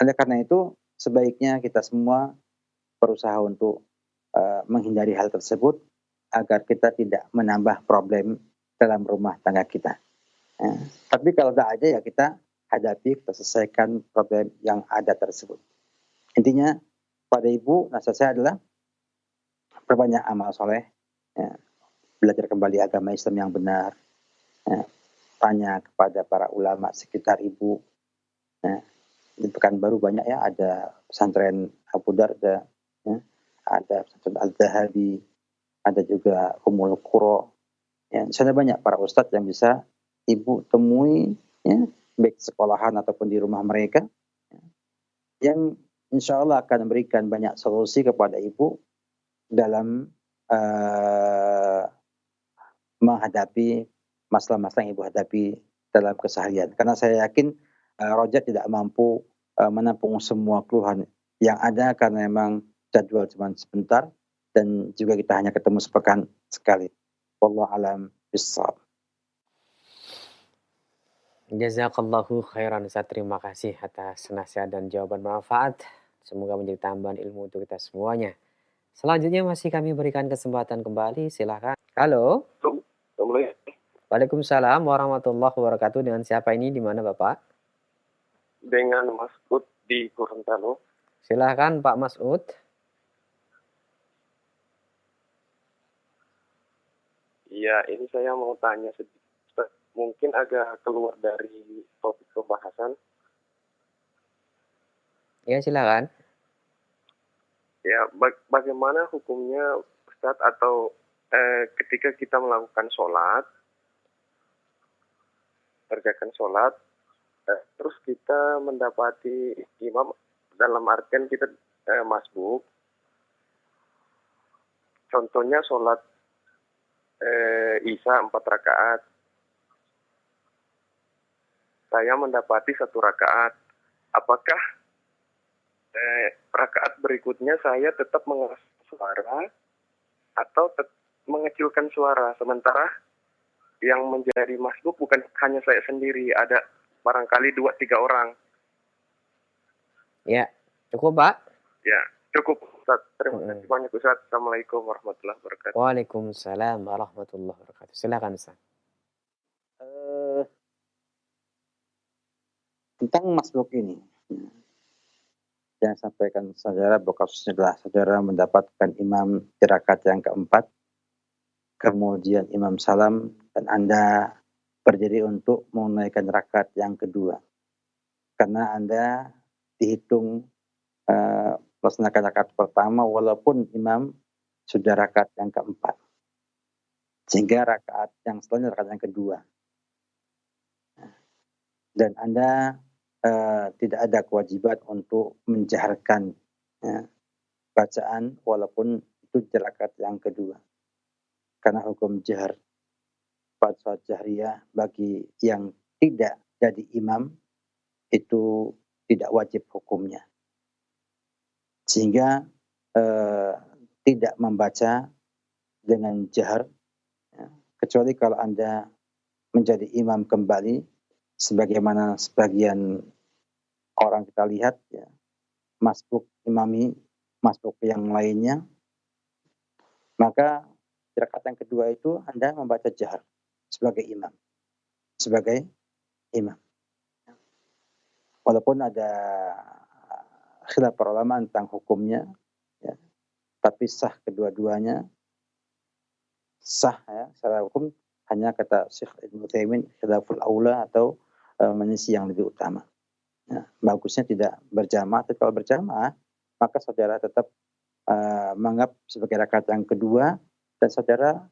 Oleh karena itu, sebaiknya kita semua berusaha untuk menghindari hal tersebut agar kita tidak menambah problem dalam rumah tangga kita. Tapi kalau tidak ada ya kita hadapi, kita selesaikan problem yang ada tersebut. Intinya pada ibu, nasihat saya adalah perbanyak amal soleh, belajar kembali agama Islam yang benar, tanya kepada para ulama sekitar ibu. Di Pekanbaru banyak ya, ada pesantren Abu Darda, ya, ada pesantren Al-Zahabi, ada juga Ummul Qura. Ya, di sana banyak para ustadz yang bisa ibu temui, ya, baik sekolahan ataupun di rumah mereka, ya, yang insya Allah akan memberikan banyak solusi kepada ibu dalam menghadapi masalah-masalah yang ibu hadapi dalam keseharian. Karena saya yakin Roja tidak mampu menampung semua keluhan yang ada karena memang jadwal cuma sebentar dan juga kita hanya ketemu sepekan sekali. Wallahu a'lam bishawab. Jazakallahu khairan Ustaz. Terima kasih atas nasihat dan jawaban bermanfaat. Semoga menjadi tambahan ilmu untuk kita semuanya. Selanjutnya masih kami berikan kesempatan kembali. Silakan. Halo. Assalamualaikum. Waalaikumsalam warahmatullahi wabarakatuh. Dengan siapa ini? Di mana Bapak? Dengan Masud di Gorontalo. Silakan Pak Masud. Iya, ini saya mau tanya sedikit. Mungkin agak keluar dari topik pembahasan. Ya, silakan. Ya, bagaimana hukumnya Ustadz atau ketika kita melakukan sholat, kerjakan sholat, terus kita mendapati imam dalam artian kita masbuk. Contohnya sholat Isya 4 rakaat. Saya mendapati 1 rakaat. Apakah rakaat berikutnya saya tetap mengeras suara atau mengecilkan suara? Sementara yang menjadi masbuk bukan hanya saya sendiri, ada barangkali 2-3 orang. Ya, cukup Pak. Ya, Cukup Ustaz. Terima kasih banyak Ustaz. Assalamualaikum warahmatullahi wabarakatuh. Waalaikumsalam warahmatullahi wabarakatuh. Silakan Ustaz. Tentang masbuk ini, yang sampaikan saudara bahwa kasusnya adalah saudara mendapatkan imam di rakaat yang keempat, kemudian imam salam, dan Anda berdiri untuk menunaikan rakaat yang kedua. Karena Anda dihitung melaksanakan rakaat pertama walaupun imam sudah rakaat yang keempat. Sehingga rakaat yang setelahnya rakaat yang kedua. Dan Anda tidak ada kewajiban untuk menjaharkan bacaan walaupun itu di rakaat yang kedua. Karena hukum jahar pada salat jahriyah bagi yang tidak jadi imam itu tidak wajib hukumnya. Sehingga tidak membaca dengan jahar, kecuali kalau Anda menjadi imam kembali, sebagaimana sebagian orang kita lihat, ya, masbuk imami, masbuk yang lainnya, maka di rakaat yang kedua itu Anda membaca jahar sebagai imam. Walaupun ada khilaf para ulama tentang hukumnya, ya, tapi sah kedua-duanya, sah ya, secara hukum hanya kata Syekh Ibnu Utsaimin khilaful aula atau menyisi yang lebih utama. Ya, bagusnya tidak berjamaah, tapi kalau berjamaah maka saudara tetap menganggap sebagai rakaat yang kedua dan saudara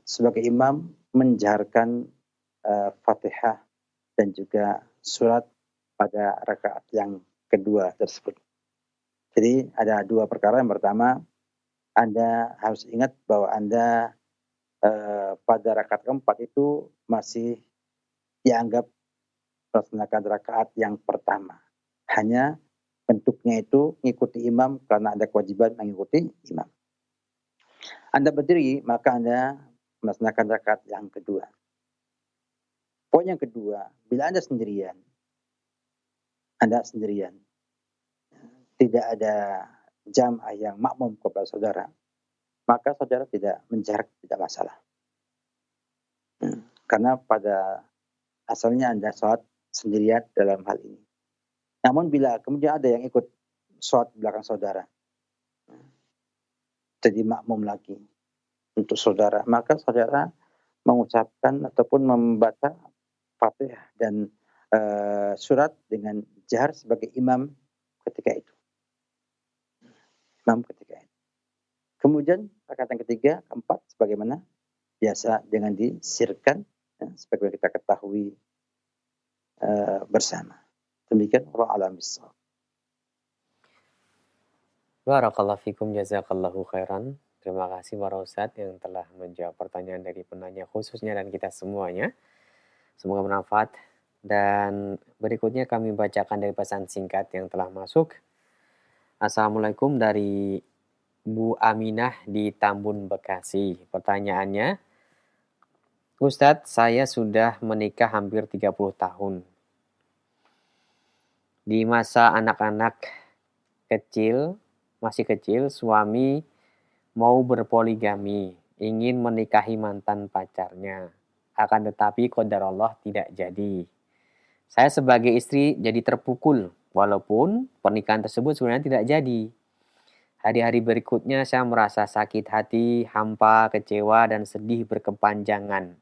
sebagai imam menjaharkan Fatihah dan juga surat pada rakaat yang kedua tersebut. Jadi ada dua perkara. Yang pertama, Anda harus ingat bahwa Anda pada rakaat keempat itu masih dianggap melaksanakan rakaat yang pertama. Hanya bentuknya itu mengikuti imam karena ada kewajiban mengikuti imam. Anda berdiri, maka Anda melaksanakan rakaat yang kedua. Poin yang kedua, bila Anda sendirian, tidak ada jamaah yang makmum kepada saudara, maka saudara tidak menjarak, tidak masalah. Karena pada asalnya Anda sholat sendirian dalam hal ini. Namun bila kemudian ada yang ikut sholat di belakang saudara, jadi makmum lagi untuk saudara, maka saudara mengucapkan ataupun membaca Fatihah dan surat dengan jahar sebagai imam ketika itu. Kemudian rakaat yang ketiga, keempat, sebagaimana biasa dengan disirkan, ya, sebagai kita ketahui bersama. Demikian Allah alam bissawab. Barakallahu fikum, jazakallahu khairan. Terima kasih para Ustadz yang telah menjawab pertanyaan dari penanya khususnya dan kita semuanya. Semoga bermanfaat. Dan berikutnya kami bacakan dari pesan singkat yang telah masuk. Assalamualaikum dari Bu Aminah di Tambun, Bekasi. Pertanyaannya, Ustadz, saya sudah menikah hampir 30 tahun. Di masa anak-anak masih kecil, suami mau berpoligami, ingin menikahi mantan pacarnya. Akan tetapi qadarullah tidak jadi. Saya sebagai istri jadi terpukul, walaupun pernikahan tersebut sebenarnya tidak jadi. Hari-hari berikutnya saya merasa sakit hati, hampa, kecewa, dan sedih berkepanjangan.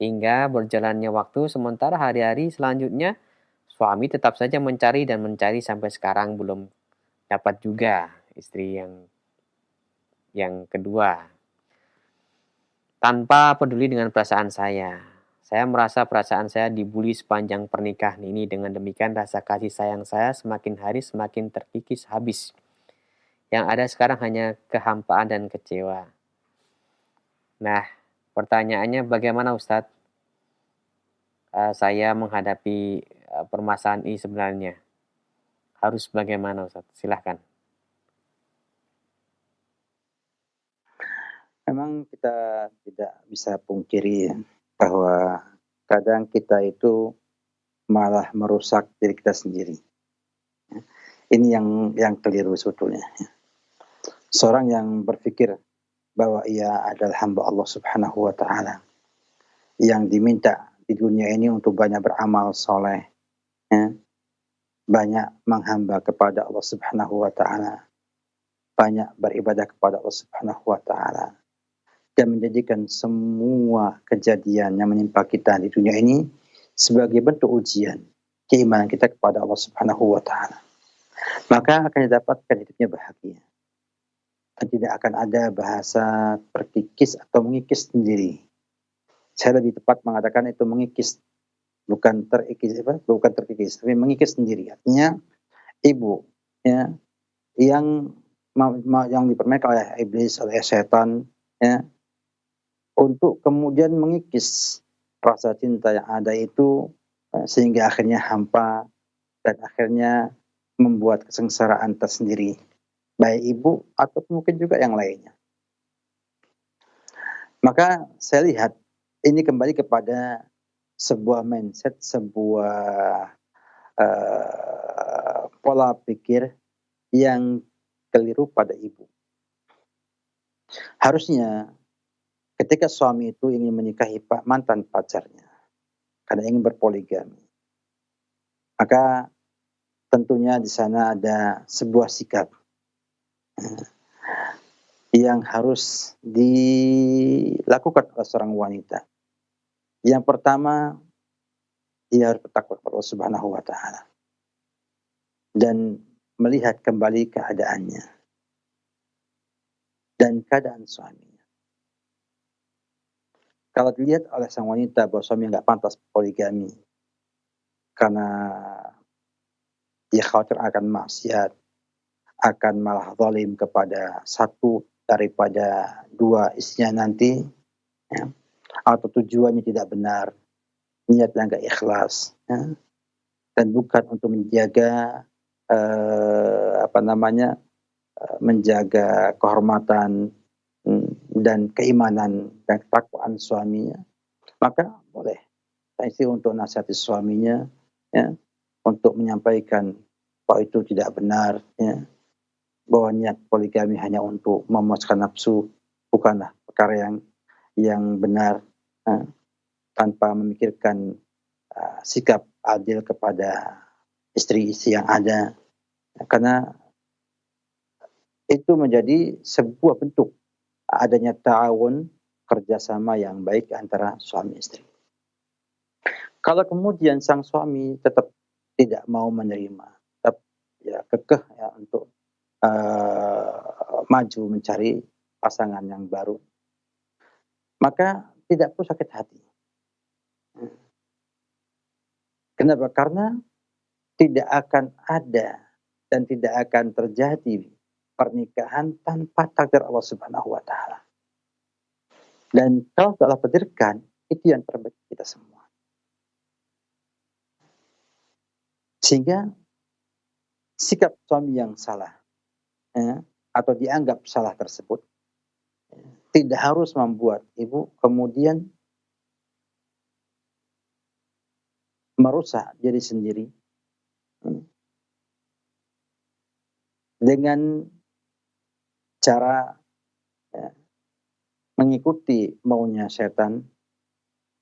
Hingga berjalannya waktu, sementara hari-hari selanjutnya, suami tetap saja mencari sampai sekarang belum dapat juga istri yang kedua. Tanpa peduli dengan perasaan saya. Saya merasa perasaan saya dibuli sepanjang pernikahan ini. Dengan demikian rasa kasih sayang saya semakin hari semakin terkikis habis. Yang ada sekarang hanya kehampaan dan kecewa. Nah, pertanyaannya bagaimana Ustadz? Saya menghadapi permasalahan ini sebenarnya. Harus bagaimana Ustadz? Silahkan. Memang kita tidak bisa pungkiri ya, bahwa kadang kita itu malah merusak diri kita sendiri. Ini yang keliru sebetulnya. Seorang yang berpikir bahwa ia adalah hamba Allah Subhanahu wa taala yang diminta di dunia ini untuk banyak beramal soleh, ya, banyak menghamba kepada Allah Subhanahu wa taala, banyak beribadah kepada Allah Subhanahu wa taala, dan menjadikan semua kejadian yang menimpa kita di dunia ini sebagai bentuk ujian keimanan kita kepada Allah Subhanahu wa taala. Maka akan didapatkan hidupnya bahagia. Dan tidak akan ada bahasa terkikis atau mengikis sendiri. Saya lebih tepat mengatakan itu mengikis, bukan terkikis, tapi mengikis sendiri. Artinya ibu, ya, yang dipermainkan oleh iblis, oleh setan, ya, untuk kemudian mengikis rasa cinta yang ada itu, sehingga akhirnya hampa dan akhirnya membuat kesengsaraan tersendiri, baik ibu atau mungkin juga yang lainnya. Maka saya lihat ini kembali kepada sebuah mindset, sebuah pola pikir yang keliru pada ibu. Harusnya ketika suami itu ingin menikahi mantan pacarnya karena ingin berpoligami, maka tentunya di sana ada sebuah sikap yang harus dilakukan oleh seorang wanita. Yang pertama, dia harus bertakwa kepada Allah Subhanahu wa taala dan melihat kembali keadaannya dan keadaan suaminya. Kalau dilihat oleh sang wanita bahwa suami nggak pantas poligami karena dia khawatir akan maksiat, akan malah zalim kepada satu daripada dua istrinya nanti, ya, atau tujuannya tidak benar, niatnya nggak ikhlas, ya, dan bukan untuk menjaga menjaga kehormatan dan keimanan dan ketakwaan suaminya, maka boleh istri untuk nasihati suaminya, ya, untuk menyampaikan bahwa itu tidak benar, ya, bahwa niat poligami hanya untuk memuaskan nafsu, bukanlah perkara yang benar, tanpa memikirkan sikap adil kepada istri-istri yang ada, karena itu menjadi sebuah bentuk adanya ta'awun, kerjasama yang baik antara suami istri. Kalau kemudian sang suami tetap tidak mau menerima, tetap ya kekeh ya untuk maju mencari pasangan yang baru, maka tidak perlu sakit hati. Kenapa? Karena tidak akan ada dan tidak akan terjadi pernikahan tanpa takdir Allah Subhanahu wa taala. Dan kalau Allah takdirkan, itu yang terbaik kita semua. Sehingga sikap suami yang salah, ya, atau dianggap salah tersebut, tidak harus membuat ibu kemudian merusak diri sendiri dengan cara, ya, mengikuti maunya setan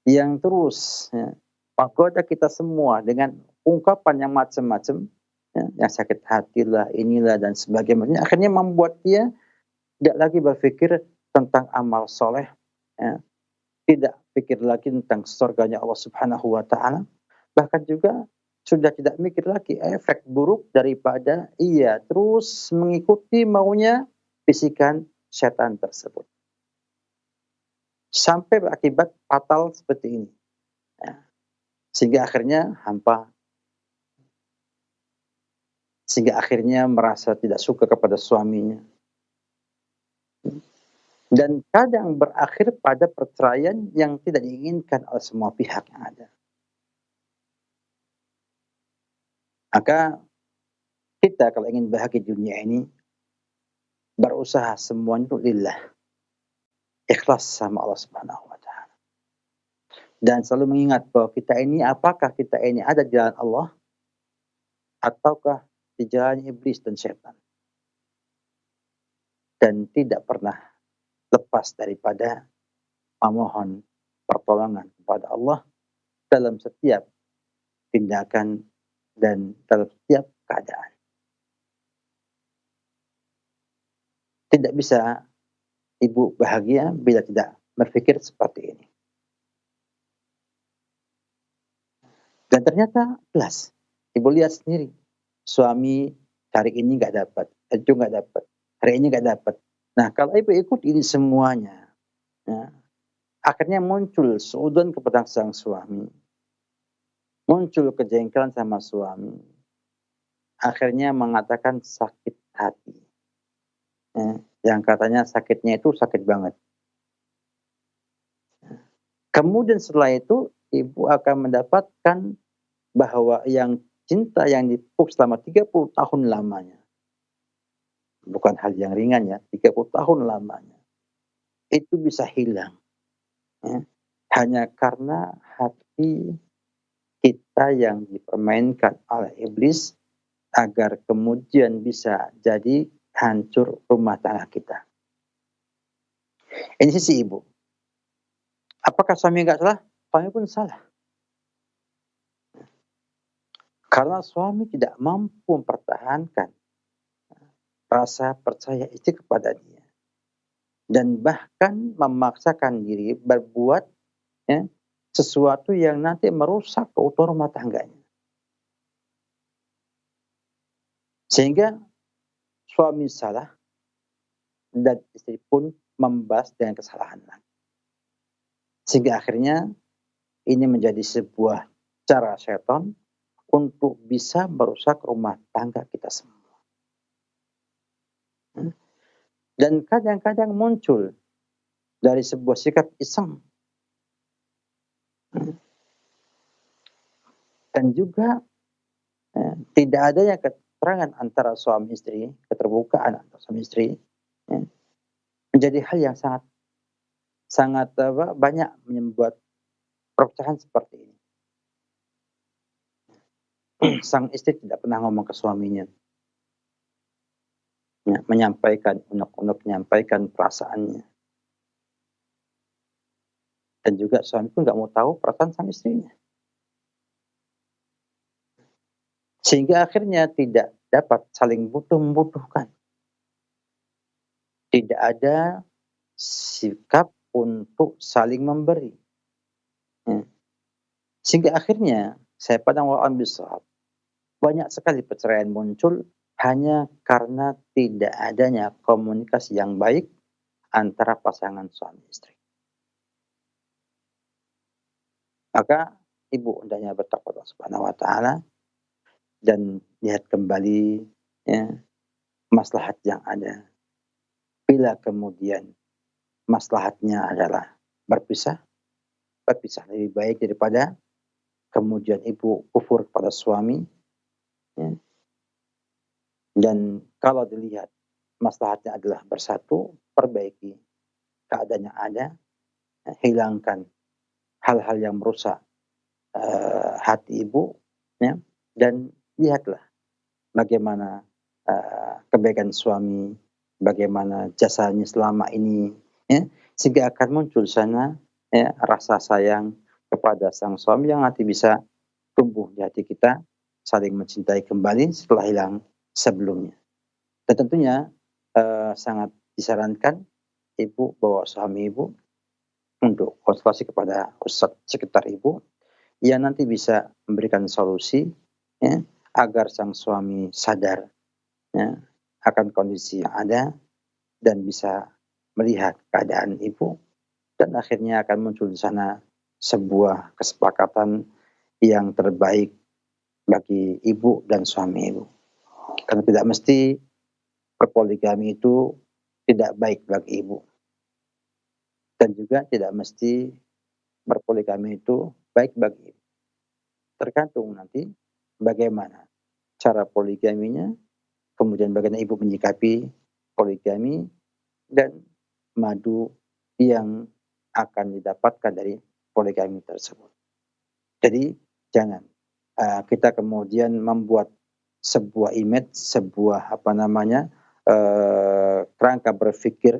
yang terus, ya, menggoda kita semua dengan ungkapan yang macam-macam, ya, yang sakit hatilah, inilah dan sebagainya. Akhirnya membuat dia tidak lagi berpikir tentang amal soleh, ya, tidak pikir lagi tentang surganya Allah Subhanahu wa taala, bahkan juga sudah tidak mikir lagi efek buruk daripada ia terus mengikuti maunya bisikan setan tersebut. Sampai berakibat fatal seperti ini. Ya. Sehingga akhirnya hampa. Sehingga akhirnya merasa tidak suka kepada suaminya. Dan kadang berakhir pada perceraian yang tidak diinginkan oleh semua pihak yang ada. Maka kita kalau ingin bahagia di dunia ini, berusaha semuanya untuk lillah. Ikhlas sama Allah Subhanahu wa taala. Dan selalu mengingat bahwa kita ini, apakah kita ini ada di jalan Allah ataukah di jalan iblis dan syaitan. Dan tidak pernah lepas daripada memohon pertolongan kepada Allah dalam setiap tindakan dan dalam setiap keadaan. Tidak bisa ibu bahagia bila tidak berpikir seperti ini. Dan ternyata jelas, ibu lihat sendiri, suami hari ini nggak dapat, itu nggak dapat, hari ini nggak dapat. Nah, kalau ibu ikut ini semuanya, ya, akhirnya muncul suudzon kepada sang suami, muncul kejengkelan sama suami, akhirnya mengatakan sakit hati, ya, yang katanya sakitnya itu sakit banget. Kemudian setelah itu ibu akan mendapatkan bahwa yang cinta yang dipupuk selama 30 tahun lamanya, bukan hal yang ringan ya, 30 tahun lamanya, itu bisa hilang. Ya, hanya karena hati kita yang dipermainkan oleh iblis agar kemudian bisa jadi hancur rumah tangga kita. Ini sisi ibu. Apakah suami nggak salah? Suami pun salah. Karena suami tidak mampu mempertahankan rasa percaya istri kepada dia. Dan bahkan memaksakan diri berbuat, ya, sesuatu yang nanti merusak keutuhan rumah tangganya. Sehingga suami salah dan istri pun membalas dengan kesalahan lagi. Sehingga akhirnya ini menjadi sebuah cara setan untuk bisa merusak rumah tangga kita semua. Dan kadang-kadang muncul dari sebuah sikap iseng. Dan juga tidak adanya keterangan antara suami istri, keterbukaan antara suami istri, menjadi hal yang sangat banyak membuat perpecahan seperti ini. Sang istri tidak pernah ngomong ke suaminya, ya, menyampaikan unek-unek, menyampaikan perasaannya. Dan juga suami pun nggak mau tahu perasaan sang istrinya. Sehingga akhirnya tidak dapat saling butuh-membutuhkan. Tidak ada sikap untuk saling memberi. Ya. Sehingga akhirnya saya pandang wa'an bisawab, banyak sekali perceraian muncul hanya karena tidak adanya komunikasi yang baik antara pasangan suami istri. Maka ibu hendaknya bertakwa Allah Subhanahu wa taala dan lihat kembali, ya, maslahat yang ada. Bila kemudian maslahatnya adalah berpisah lebih baik daripada kemudian ibu kufur kepada suami. Ya. Dan kalau dilihat maslahatnya adalah bersatu, perbaiki keadaan yang ada, hilangkan hal-hal yang merusak hati ibu, ya, dan lihatlah bagaimana kebaikan suami, bagaimana jasanya selama ini, ya, sehingga akan muncul sana, ya, rasa sayang kepada sang suami yang nanti bisa tumbuh di hati kita, saling mencintai kembali setelah hilang sebelumnya. Dan tentunya sangat disarankan ibu bawa suami ibu untuk konsultasi kepada ustadz sekitar ibu yang nanti bisa memberikan solusi, ya, agar sang suami sadar, ya, akan kondisi yang ada dan bisa melihat keadaan ibu, dan akhirnya akan muncul di sana sebuah kesepakatan yang terbaik bagi ibu dan suami ibu. Karena tidak mesti berpoligami itu tidak baik bagi ibu. Dan juga tidak mesti berpoligami itu baik bagi ibu. Tergantung nanti bagaimana cara poligaminya, kemudian bagaimana ibu menyikapi poligami, dan madu yang akan didapatkan dari poligami tersebut. Jadi jangan kita kemudian membuat sebuah image, sebuah kerangka berpikir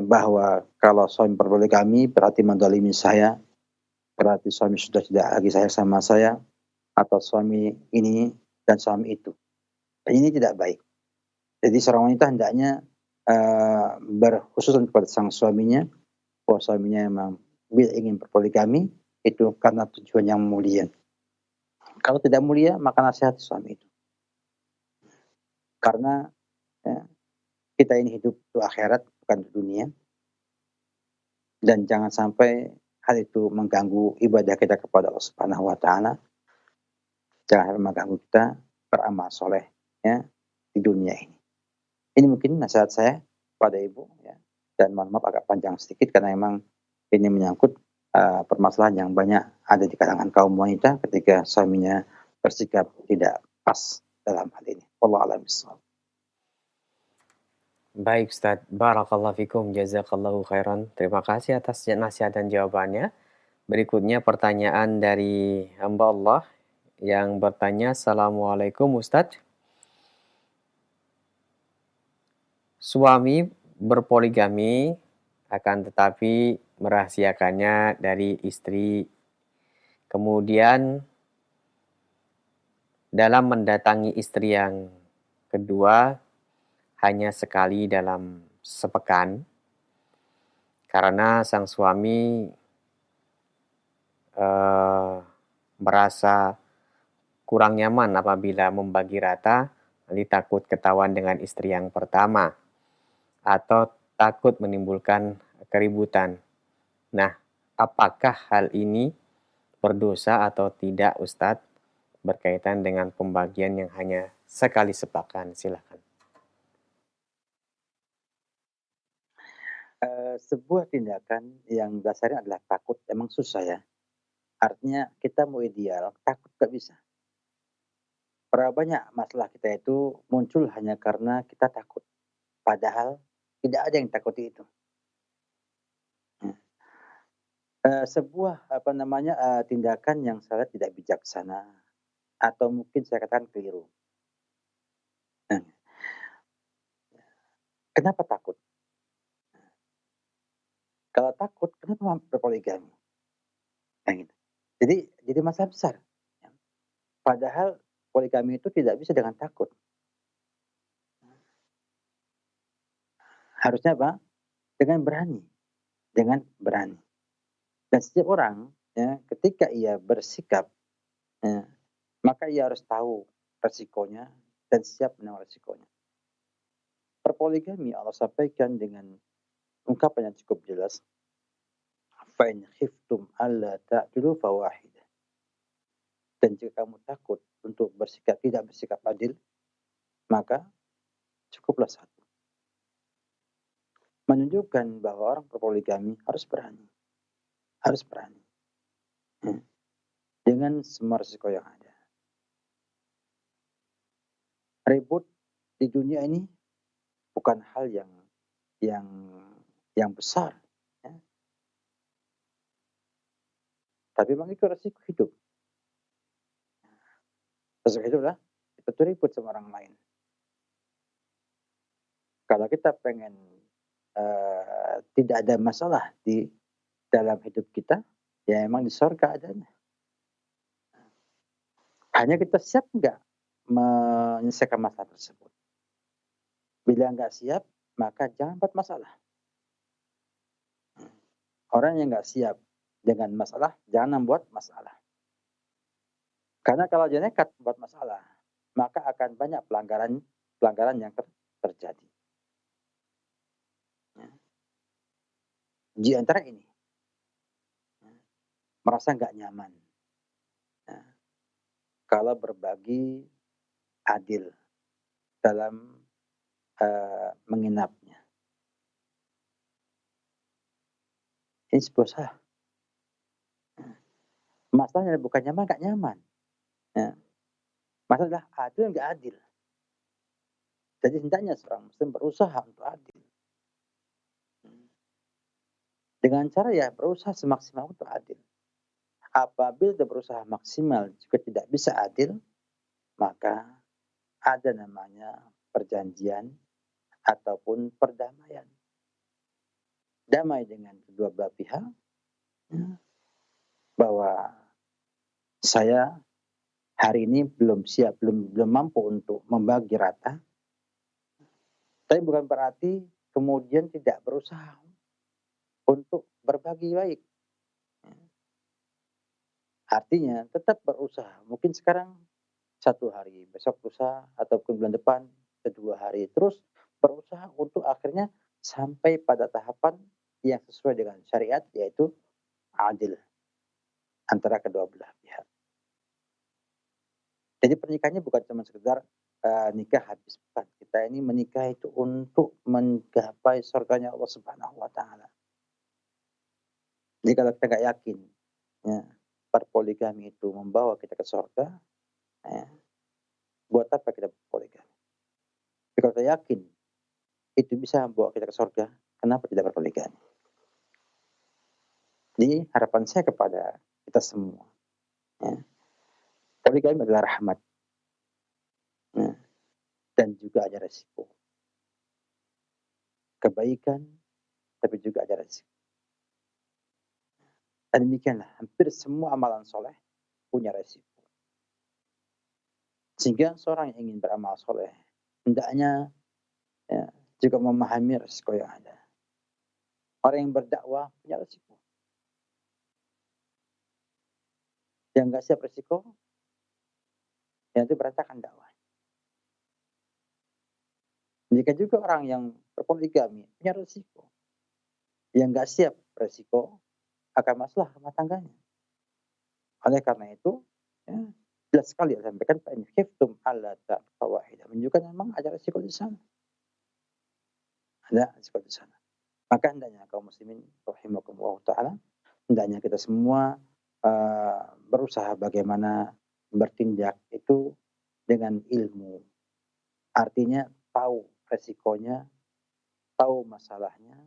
bahwa kalau suami berpoligami berarti mendolimi saya, berarti suami sudah tidak lagi sayang sama saya, atau suami ini dan suami itu. Ini tidak baik. Jadi seorang wanita hendaknya berkhususan kepada sang suaminya, bahwa suaminya memang ingin berpoligami itu karena tujuan yang mulia. Kalau tidak mulia, maka nasihati suami itu. Karena kita ini hidup untuk akhirat, bukan untuk dunia. Dan jangan sampai hal itu mengganggu ibadah kita kepada Allah Subhanahu wa taala. Jangan mengganggu kita beramal soleh di dunia ini. Ini mungkin nasihat saya pada ibu dan mohon maaf agak panjang sedikit karena memang ini menyangkut permasalahan yang banyak ada di kalangan kaum wanita ketika suaminya bersikap tidak pas dalam hal ini. Wallahu a'lam bishawab. Baik Ustaz, barakallahu fikum, jazakallahu khairan. Terima kasih atas nasihat dan jawabannya. Berikutnya pertanyaan dari hamba Allah yang bertanya, Assalamualaikum Ustaz. Suami berpoligami akan tetapi merahasiakannya dari istri. Kemudian dalam mendatangi istri yang kedua hanya sekali dalam sepekan karena sang suami merasa kurang nyaman apabila membagi rata, nanti takut ketahuan dengan istri yang pertama atau takut menimbulkan keributan. Nah, apakah hal ini berdosa atau tidak Ustadz berkaitan dengan pembagian yang hanya sekali sepekan? Silakan. Sebuah tindakan yang dasarnya adalah takut, emang susah ya. Artinya kita mau ideal, takut gak bisa. Berapa banyak masalah kita itu muncul hanya karena kita takut. Padahal tidak ada yang takuti itu. Sebuah tindakan yang saya tidak bijaksana atau mungkin saya katakan keliru. Kenapa takut? Kalau takut, kenapa berpoligami? Gitu. Jadi masalah besar. Padahal poligami itu tidak bisa dengan takut. Harusnya apa? Dengan berani. Dan setiap orang ketika ia bersikap, maka ia harus tahu resikonya dan siap menanggung resikonya. Berpoligami Allah sampaikan dengan ungkapan yang cukup jelas. Fa'in khiftum alla ta'dilu fawahidah. Dan jika kamu takut untuk tidak bersikap adil, maka cukuplah satu. Menunjukkan bahwa orang berpoligami harus berani. Dengan semua risiko yang ada. Ribut di dunia ini bukan hal yang besar. Tapi memang itu resiko hidup. Resiko hidup lah, kita tuh ribut sama orang lain. Kalau kita pengen tidak ada masalah di dalam hidup kita, ya memang di surga adanya. Hanya kita siap nggak menyelesaikan masalah tersebut. Bila nggak siap, maka jangan buat masalah. Orang yang nggak siap dengan masalah, jangan membuat masalah. Karena kalau dia nekat buat masalah, maka akan banyak pelanggaran yang terjadi. Di antara ini, merasa nggak nyaman. Kalau berbagi adil dalam menginapnya. Ini sebuah salah. Masalahnya bukan nyaman, nggak nyaman. Masalah adil nggak adil. Jadi hendaknya seorang muslim berusaha untuk adil. Dengan cara berusaha semaksimal untuk adil. Apabila dia berusaha maksimal juga tidak bisa adil, maka ada namanya perjanjian ataupun perdamaian. Damai dengan kedua belah pihak, ya, bahwa saya hari ini belum siap, belum mampu untuk membagi rata. Tapi bukan berarti kemudian tidak berusaha untuk berbagi baik. Artinya tetap berusaha. Mungkin sekarang 1 hari, besok lusa ataupun bulan depan 2 hari. Terus berusaha untuk akhirnya sampai pada tahapan yang sesuai dengan syariat, yaitu adil antara kedua belah pihak. Jadi pernikahannya bukan cuma sekedar nikah habis. Bukan. Kita ini menikah itu untuk menggapai surganya Allah Subhanahu wa taala. Jadi kalau kita nggak yakin ya, berpoligami itu membawa kita ke surga, ya, buat apa kita berpoligami? Tapi kalau kita yakin itu bisa membawa kita ke surga, kenapa tidak berpoligami? Jadi harapan saya kepada kita semua, ya, poligami adalah rahmat, ya, dan juga ada resiko. Kebaikan, tapi juga ada resiko. Dan demikianlah, hampir semua amalan soleh punya resiko. Sehingga seorang yang ingin beramal soleh, hendaknya ya, juga memahami resiko yang ada. Orang yang berdakwah punya resiko. Yang nggak siap resiko, ya itu berantakan dakwah. Jika juga orang yang berpoligami punya resiko. Yang nggak siap resiko akan masalah rumah tangganya. Oleh karena itu, ya, jelas sekali saya sampaikan, Pak ini khiftum alla ta'fawahidah. Menunjukkan memang ada resiko di sana. Ada resiko di sana. Maka hendaknya kaum muslimin rahimakumullah ta'ala, hendaknya kita semua berusaha bagaimana bertindak itu dengan ilmu. Artinya tahu resikonya, tahu masalahnya,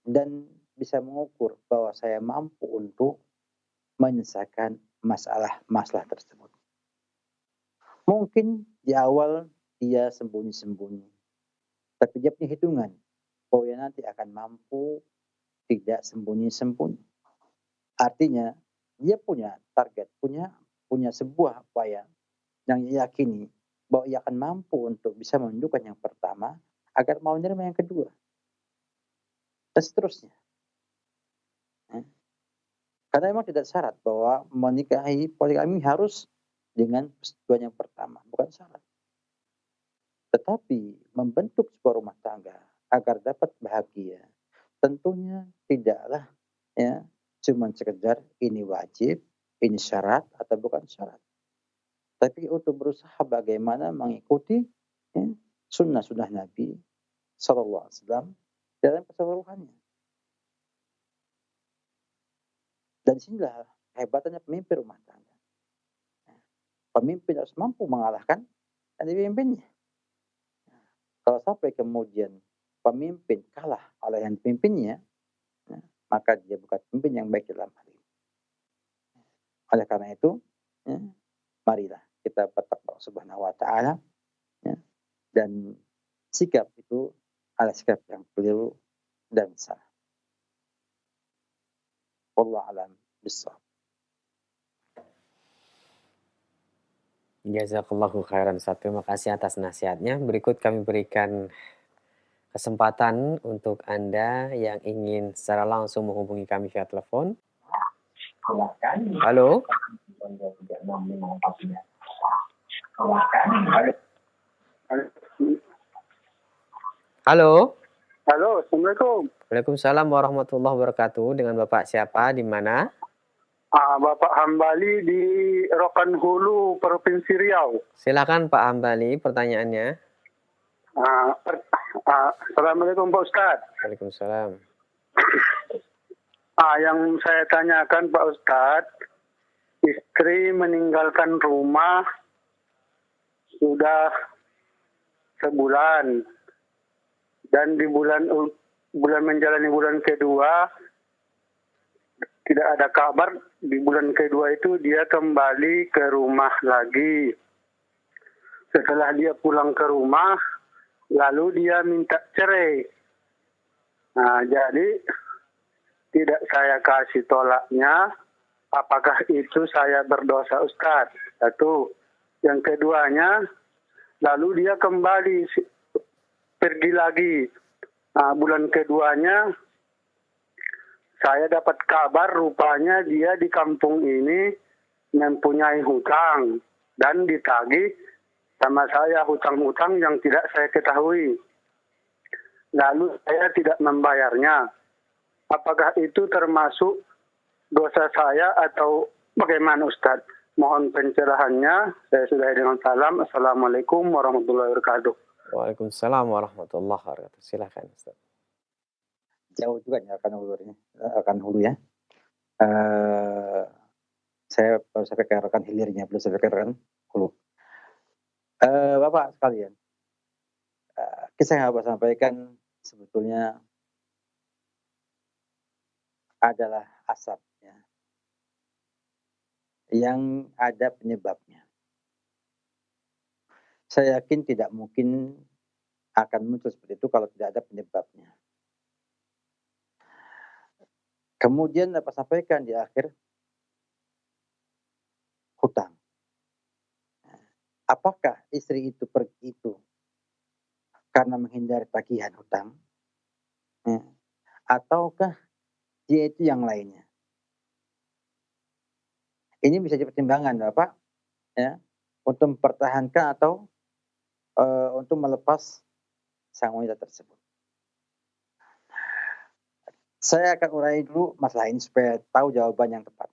dan bisa mengukur bahwa saya mampu untuk menyelesaikan masalah tersebut. Mungkin di awal dia sembunyi-sembunyi, tapi dia punya hitungan bahwa dia nanti akan mampu tidak sembunyi-sembunyi. Artinya dia punya target, punya sebuah upaya yang dia yakini bahwa ia akan mampu untuk bisa menunjukkan yang pertama agar mau menerima yang kedua. Dan seterusnya. Karena memang tidak syarat bahwa menikahi poligami harus dengan persetujuan yang pertama. Bukan syarat. Tetapi membentuk sebuah rumah tangga agar dapat bahagia. Tentunya tidaklah ya cuma sekedar ini wajib, ini syarat atau bukan syarat. Tapi untuk berusaha bagaimana mengikuti ya, sunnah-sunnah Nabi SAW dalam keseluruhannya. Dan sinilah hebatnya pemimpin rumah tangga. Pemimpin harus mampu mengalahkan yang dipimpinnya. Kalau sampai kemudian pemimpin kalah oleh yang dipimpinnya, maka dia bukan pemimpin yang baik dalam hal ini. Oleh karena itu, marilah kita bertakwa Subhanahu wa ta'ala, dan sikap itu adalah sikap yang keliru dan salah. Wallahu a'lam bishawab. Jazakallahu khairan Ustaz. Terima kasih atas nasihatnya. Berikut kami berikan kesempatan untuk Anda yang ingin secara langsung menghubungi kami via telepon. Halo. Halo. Halo, Assalamualaikum. Waalaikumsalam warahmatullahi wabarakatuh. Dengan Bapak siapa? Di mana? Bapak Hambali di Rokan Hulu, Provinsi Riau. Silakan Pak Hambali, pertanyaannya. Assalamualaikum Pak Ustadz. Waalaikumsalam. Yang saya tanyakan Pak Ustadz, istri meninggalkan rumah sudah sebulan. Dan di bulan menjalani bulan kedua, tidak ada kabar. Di bulan kedua itu dia kembali ke rumah lagi. Setelah dia pulang ke rumah, lalu dia minta cerai. Nah, jadi tidak saya kasih tolaknya. Apakah itu saya berdosa, Ustaz? Satu. Yang keduanya, lalu dia kembali pergi lagi. Nah, bulan keduanya saya dapat kabar rupanya dia di kampung ini mempunyai hutang dan ditagih sama saya hutang-hutang yang tidak saya ketahui. Lalu saya tidak membayarnya. Apakah itu termasuk dosa saya atau bagaimana, Ustaz? Mohon pencerahannya. Saya sudahi dengan salam. Assalamualaikum warahmatullahi wabarakatuh. Waalaikumsalam warahmatullahi wabarakatuh. Silakan Ustaz. Jauh juga nih rekan hulu ya. Saya baru sampai ke rekan hilirnya, belum sampai ke rekan hulu. Bapak sekalian, kisah yang Bapak sampaikan sebetulnya adalah asap ya, yang ada penyebabnya. Saya yakin tidak mungkin akan muncul seperti itu kalau tidak ada penyebabnya. Kemudian Bapak sampaikan di akhir hutang. Apakah istri itu pergi itu karena menghindari tagihan hutang? Ya. Ataukah dia itu yang lainnya? Ini bisa dipertimbangkan Bapak ya, untuk mempertahankan atau untuk melepas sang wanita tersebut. Saya akan urai dulu masalah ini supaya tahu jawaban yang tepat.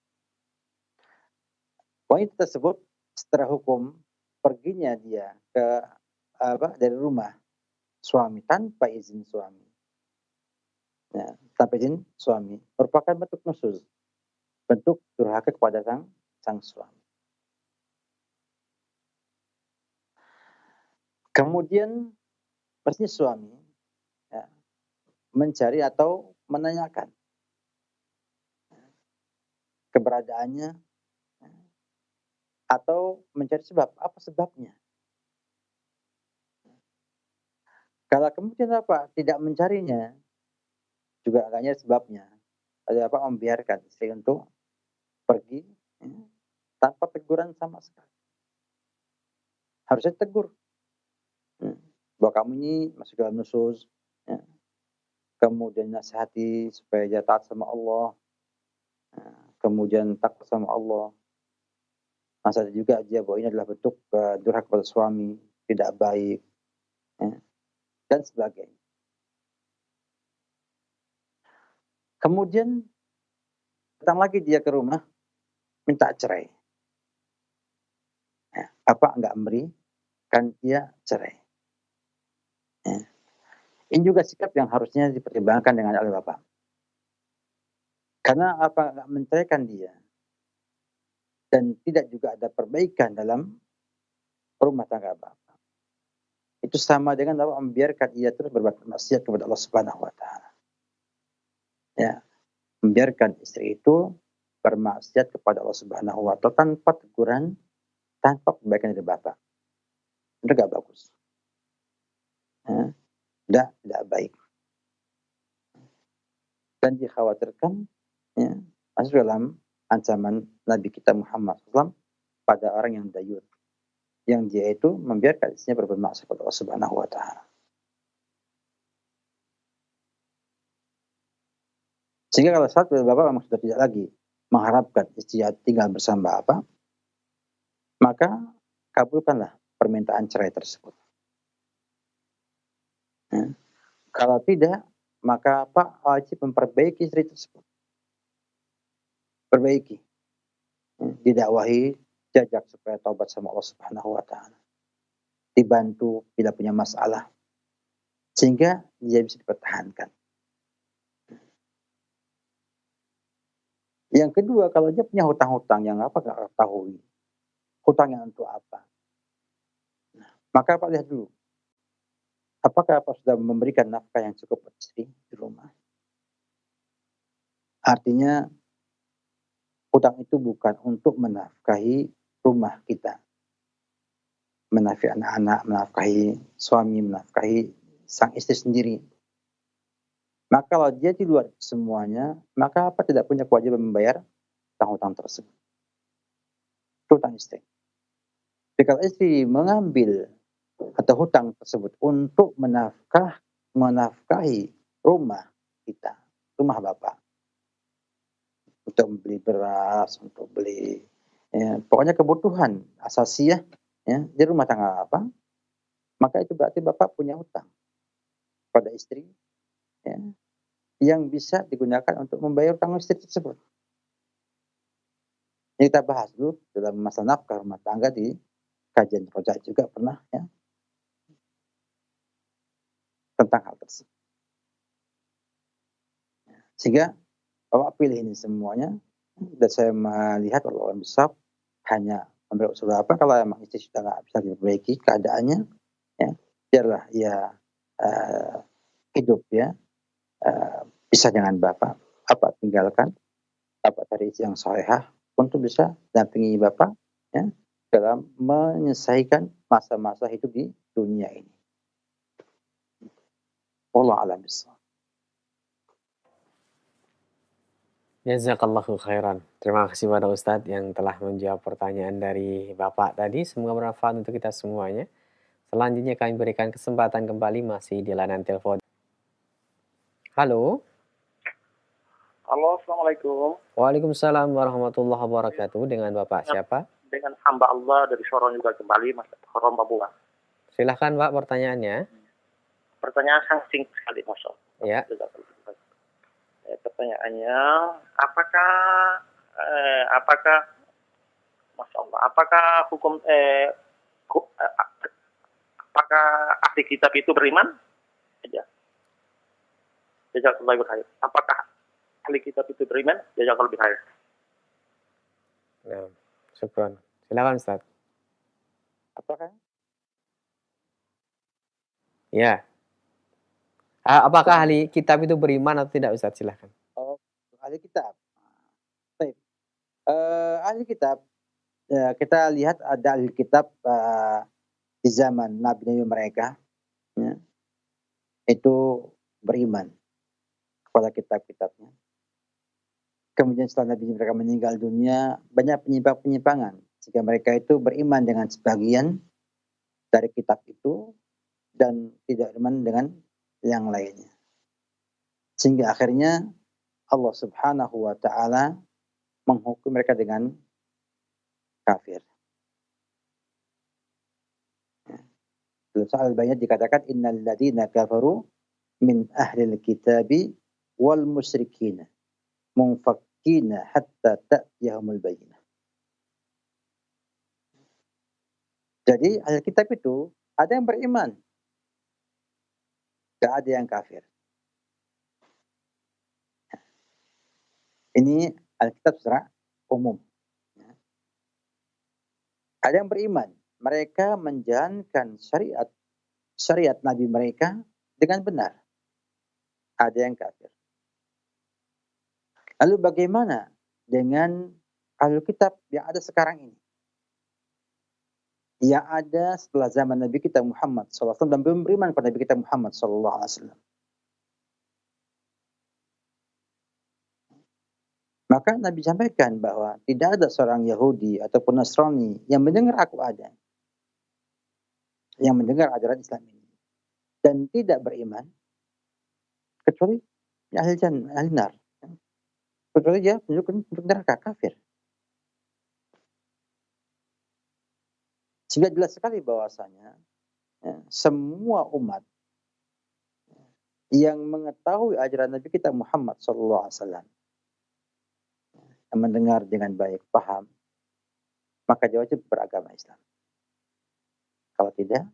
Wanita tersebut setelah hukum perginya dia ke dari rumah suami tanpa izin suami, ya, tanpa izin suami merupakan bentuk nusuz, bentuk durhaka kepada sang suami. Kemudian pasti suami ya, mencari atau menanyakan keberadaannya atau mencari sebab, apa sebabnya. Kalau kemudian tidak mencarinya, juga agaknya sebabnya. Ada membiarkan istri untuk pergi ya, tanpa teguran sama sekali. Harusnya tegur. Bahwa kamu ini masuk dalam nusuz. Ya. Kemudian nasihati supaya dia taat sama Allah. Ya. Kemudian takut sama Allah. Nasihat juga dia bahwa ini adalah bentuk durhaka kepada suami, tidak baik. Ya. Dan sebagainya. Kemudian datang lagi dia ke rumah minta cerai. Ya. Apa enggak memberikan dia cerai. Ya. Ini juga sikap yang harusnya dipertimbangkan dengan oleh Bapak. Karena enggak menceraikan dia dan tidak juga ada perbaikan dalam rumah tangga Bapak. Itu sama dengan Bapak membiarkan ia terus berbuat maksiat kepada Allah Subhanahu wa taala. Ya. Membiarkan istri itu bermaksiat kepada Allah Subhanahu wa taala tanpa teguran, tanpa perbaikan dari Bapak. Itu enggak bagus. Ya. Tidak baik. Dan dikhawatirkan ya, masuk dalam ancaman Nabi kita Muhammad SAW pada orang yang dayut, yang dia itu membiarkan istrinya berbuat maksiat kepada Allah Subhanahu wa taala. Sehingga kalau saat Bapak memang sudah tidak lagi mengharapkan istri tinggal bersama Bapak, maka kabulkanlah permintaan cerai tersebut. Ya. Kalau tidak, maka Pak wajib memperbaiki istri tersebut. Perbaiki. Ya. Didakwahi, jajak supaya taubat sama Allah Subhanahu wa taala. Dibantu bila punya masalah. Sehingga dia bisa dipertahankan. Yang kedua, kalau dia punya hutang-hutang yang nggak ketahui, hutangnya untuk apa? Maka Pak lihat dulu, apakah Pak sudah memberikan nafkah yang cukup buat istri di rumah? Artinya, hutang itu bukan untuk menafkahi rumah kita. menafkahi anak-anak, menafkahi suami, menafkahi sang istri sendiri. Maka kalau dia di luar semuanya, maka apa tidak punya kewajiban membayar hutang-hutang tersebut. Hutang istri. Jadi kalau istri mengambil atau hutang tersebut untuk menafkahi rumah kita, rumah bapak, untuk membeli beras, untuk beli pokoknya kebutuhan asasiah di rumah tangga apa, maka itu berarti bapak punya hutang pada istri yang bisa digunakan untuk membayar hutang istri tersebut. Ini kita bahas dulu dalam masalah nafkah rumah tangga di kajian Roja juga pernah tentang hal tersebut. Sehingga bapak pilih ini semuanya, dan saya melihat Allah besar hanya ambil usul apa kalau memang istri sudah nggak bisa diperbaiki keadaannya, biarlah ia hidup bisa dengan bapak, tinggalkan bapak cari istri yang salehah untuk bisa dampingi bapak dalam menyelesaikan masa-masa hidup di dunia ini. Allah a'lam bishawab. Jazakallahu khairan. Terima kasih pada Ustadz yang telah menjawab pertanyaan dari Bapak tadi. Semoga bermanfaat untuk kita semuanya. Selanjutnya kami berikan kesempatan kembali masih di layanan telepon. Halo. Halo, Assalamualaikum. Waalaikumsalam warahmatullahi wabarakatuh. Dengan Bapak siapa? Dengan hamba Allah dari Sorong juga kembali, Mas Horom Papua. Silahkan Pak pertanyaannya. Pertanyaan sangat singkat sekali, Mas. Ya. Pertanyaannya, Masya Allah, apakah hukum apakah ahli kitab itu beriman? Ya. Jazakallahu khair. Apakah ahli kitab itu beriman? Jazakallahu khair. Nah, syukran. Silakan Ustaz. Apakah? Ya. Apakah ahli kitab itu beriman atau tidak Ustaz? Silakan. Oh, ahli kitab. Baik. Ahli kitab, kita lihat ada ahli kitab di zaman nabi-nabi mereka, itu beriman kepada kitab-kitabnya. Kemudian setelah nabi mereka meninggal dunia, banyak penyimpangan, sehingga mereka itu beriman dengan sebagian dari kitab itu dan tidak beriman dengan yang lainnya. Sehingga akhirnya Allah Subhanahu wa taala menghukum mereka dengan kafir. Dalam surah Al-Bayyinah dikatakan innal ladzina kafaru min ahlil kitabi wal musyrikin munfakkina hatta ta'tiyahumul bayyinah. Jadi ahli kitab itu ada yang beriman, tidak ada yang kafir. Ini Alkitab secara umum. Ada yang beriman, mereka menjalankan syariat Nabi mereka dengan benar. Ada yang kafir. Lalu bagaimana dengan Alkitab yang ada sekarang ini? Yang ada setelah zaman Nabi kita Muhammad SAW dan belum beriman kepada Nabi kita Muhammad SAW. Maka Nabi sampaikan bahwa tidak ada seorang Yahudi ataupun Nasrani yang mendengar aku ada, yang mendengar ajaran Islam ini dan tidak beriman kecuali ahli nar, kecuali dia penduduk neraka, kafir. Sehingga jelas sekali bahwasanya semua umat yang mengetahui ajaran Nabi kita Muhammad SAW, yang mendengar dengan baik, paham, maka dia wajib beragama Islam. Kalau tidak,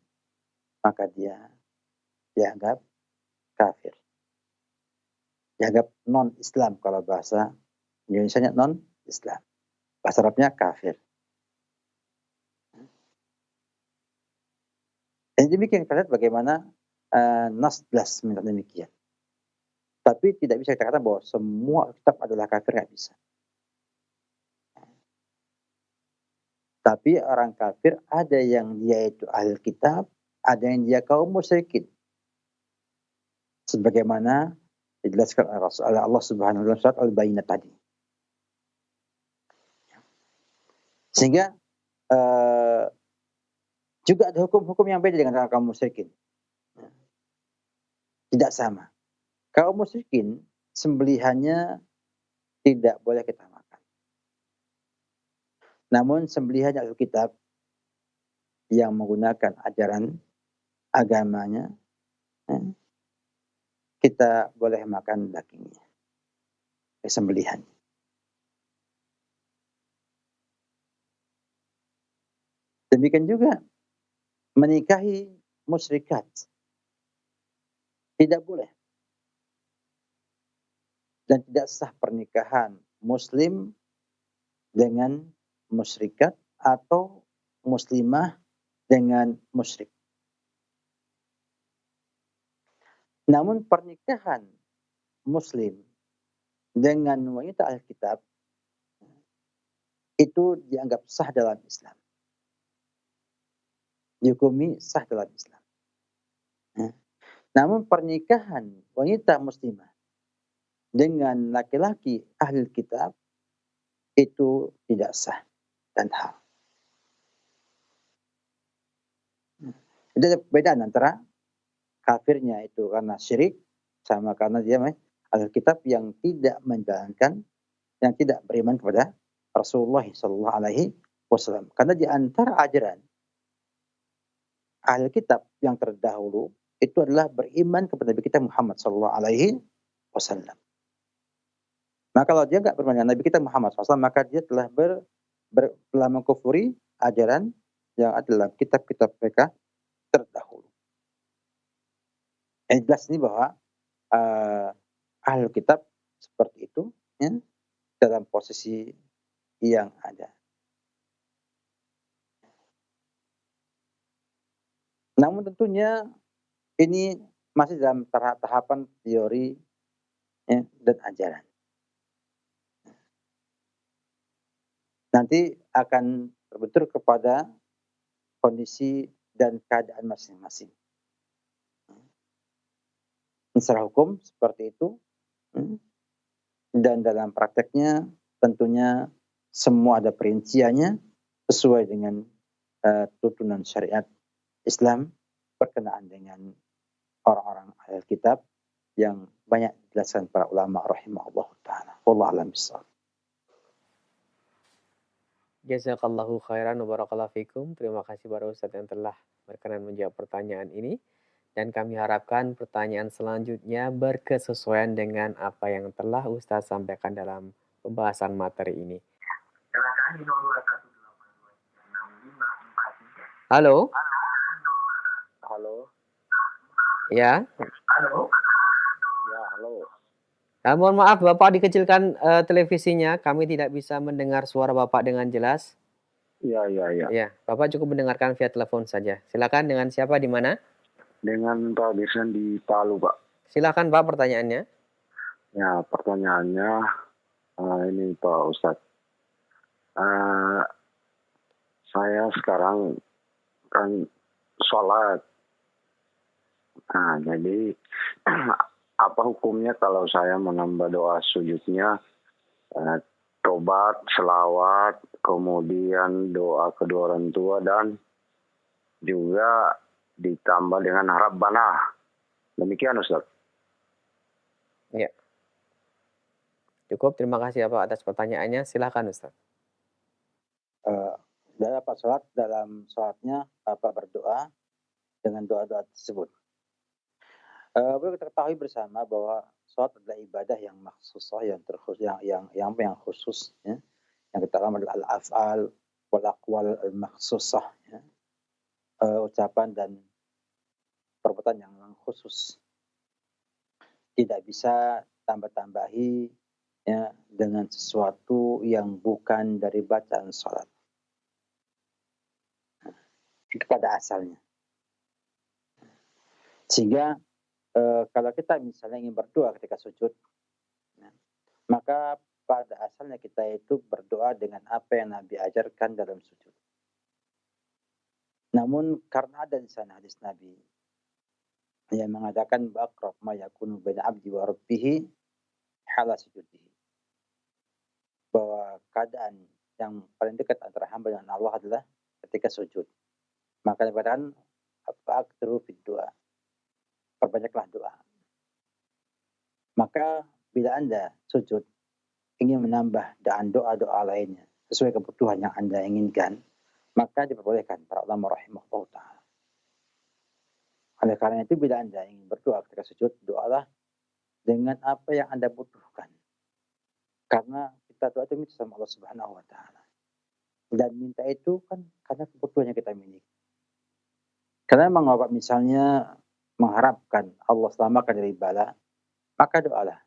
maka dia dianggap kafir. Dianggap non-Islam kalau bahasa Indonesianya non-Islam. Bahasa Arabnya kafir. Dan demikian kita lihat bagaimana nas jelas demikian. Tapi tidak bisa kita katakan bahwa semua kitab adalah kafir, nggak bisa. Tapi orang kafir ada yang dia itu ahli kitab, ada yang dia kaum musyrikin. Sebagaimana dijelaskan oleh Allah Subhanahu wa taala surat Al-Bayyinah tadi. Sehingga juga ada hukum-hukum yang beda dengan kaum musyrikin. Tidak sama. Kaum musyrikin sembelihannya tidak boleh kita makan. Namun sembelihan Alkitab yang menggunakan ajaran agamanya, kita boleh makan dagingnya, sembelihan. Demikian juga menikahi musyrikat tidak boleh, dan tidak sah pernikahan muslim dengan musyrikat atau muslimah dengan musyrik. Namun pernikahan muslim dengan wanita Alkitab itu dianggap sah dalam Islam. Dihukumi sah dalam Islam. Namun pernikahan wanita muslimah dengan laki-laki ahli kitab itu tidak sah dan hal. Itu ada perbedaan antara kafirnya itu karena syirik sama karena dia ahli kitab yang tidak menjalankan, yang tidak beriman kepada Rasulullah SAW. Karena di antara ajaran ahli kitab yang terdahulu itu adalah beriman kepada Nabi kita Muhammad SAW. Maka kalau dia nggak beriman dengan Nabi kita Muhammad SAW, maka dia telah telah mengkufuri ajaran yang ada dalam kitab-kitab mereka terdahulu. Yang jelas ini bahwa ahli kitab seperti itu ya, dalam posisi yang ada. Namun tentunya ini masih dalam tahapan teori ya, dan ajaran. Nanti akan terbentur kepada kondisi dan keadaan masing-masing. Secara hukum seperti itu, dan dalam prakteknya tentunya semua ada perinciannya sesuai dengan tuntunan syariat Islam berkenaan dengan orang-orang ahli kitab yang banyak dijelaskan para ulama rahimahullah ta'ala. Wallahu a'lam bishawab. Jazakallahu khairan wa barakallahu fikum. Terima kasih para Ustadz yang telah berkenan menjawab pertanyaan ini. Dan kami harapkan pertanyaan selanjutnya berkesesuaian dengan apa yang telah Ustadz sampaikan dalam pembahasan materi ini. Halo? Halo? Ya? Halo? Ya, halo. Mohon maaf Bapak dikecilkan televisinya, kami tidak bisa mendengar suara Bapak dengan jelas. Iya. Ya, Bapak cukup mendengarkan via telepon saja. Silakan, dengan siapa di mana? Dengan Pak Birsan di Palu, Pak. Silakan Pak pertanyaannya. Ya, pertanyaannya ini Pak Ustadz. Saya sekarang kan sholat. Nah, jadi apa hukumnya kalau saya menambah doa sujudnya, tobat, selawat, kemudian doa kedua orang tua, dan juga ditambah dengan Rabbana. Demikian Ustaz. Ya. Cukup, terima kasih Bapak atas pertanyaannya. Silakan Ustaz. Dalam sholatnya Bapak berdoa dengan doa-doa tersebut. Perlu kita ketahui bersama bahwa sholat adalah ibadah yang maksusah, yang terkhusus, yang khusus, ya. Yang kita lakukan adalah al-af'al wal aqwal al-maksusah, ya. Ucapan dan perbuatan yang khusus. Tidak bisa tambah-tambahi ya, dengan sesuatu yang bukan dari bacaan sholat. Itu pada asalnya. Sehingga kalau kita misalnya ingin berdoa ketika sujud, ya, maka pada asalnya kita itu berdoa dengan apa yang Nabi ajarkan dalam sujud. Namun karena ada di sana hadis Nabi yang mengatakan aqrab ma yakunu baina abdi wa rabbih hala sujudihi, bahwa keadaan yang paling dekat antara hamba dengan Allah adalah ketika sujud. Maka dikatakan fa'akthiru fid du'a, perbanyaklah doa. Maka bila Anda sujud ingin menambah dan doa-doa lainnya sesuai kebutuhan yang Anda inginkan, maka diperbolehkan para ulama rahimahullah ta'ala. Oleh karena itu bila Anda ingin berdoa ketika sujud, doalah dengan apa yang Anda butuhkan. Karena kita doa itu minta sama Allah Subhanahu wa taala. Dan minta itu kan karena kebutuhan yang kita miliki. Karena memang Bapak misalnya mengharapkan Allah selamatkan dari bala, maka doalah.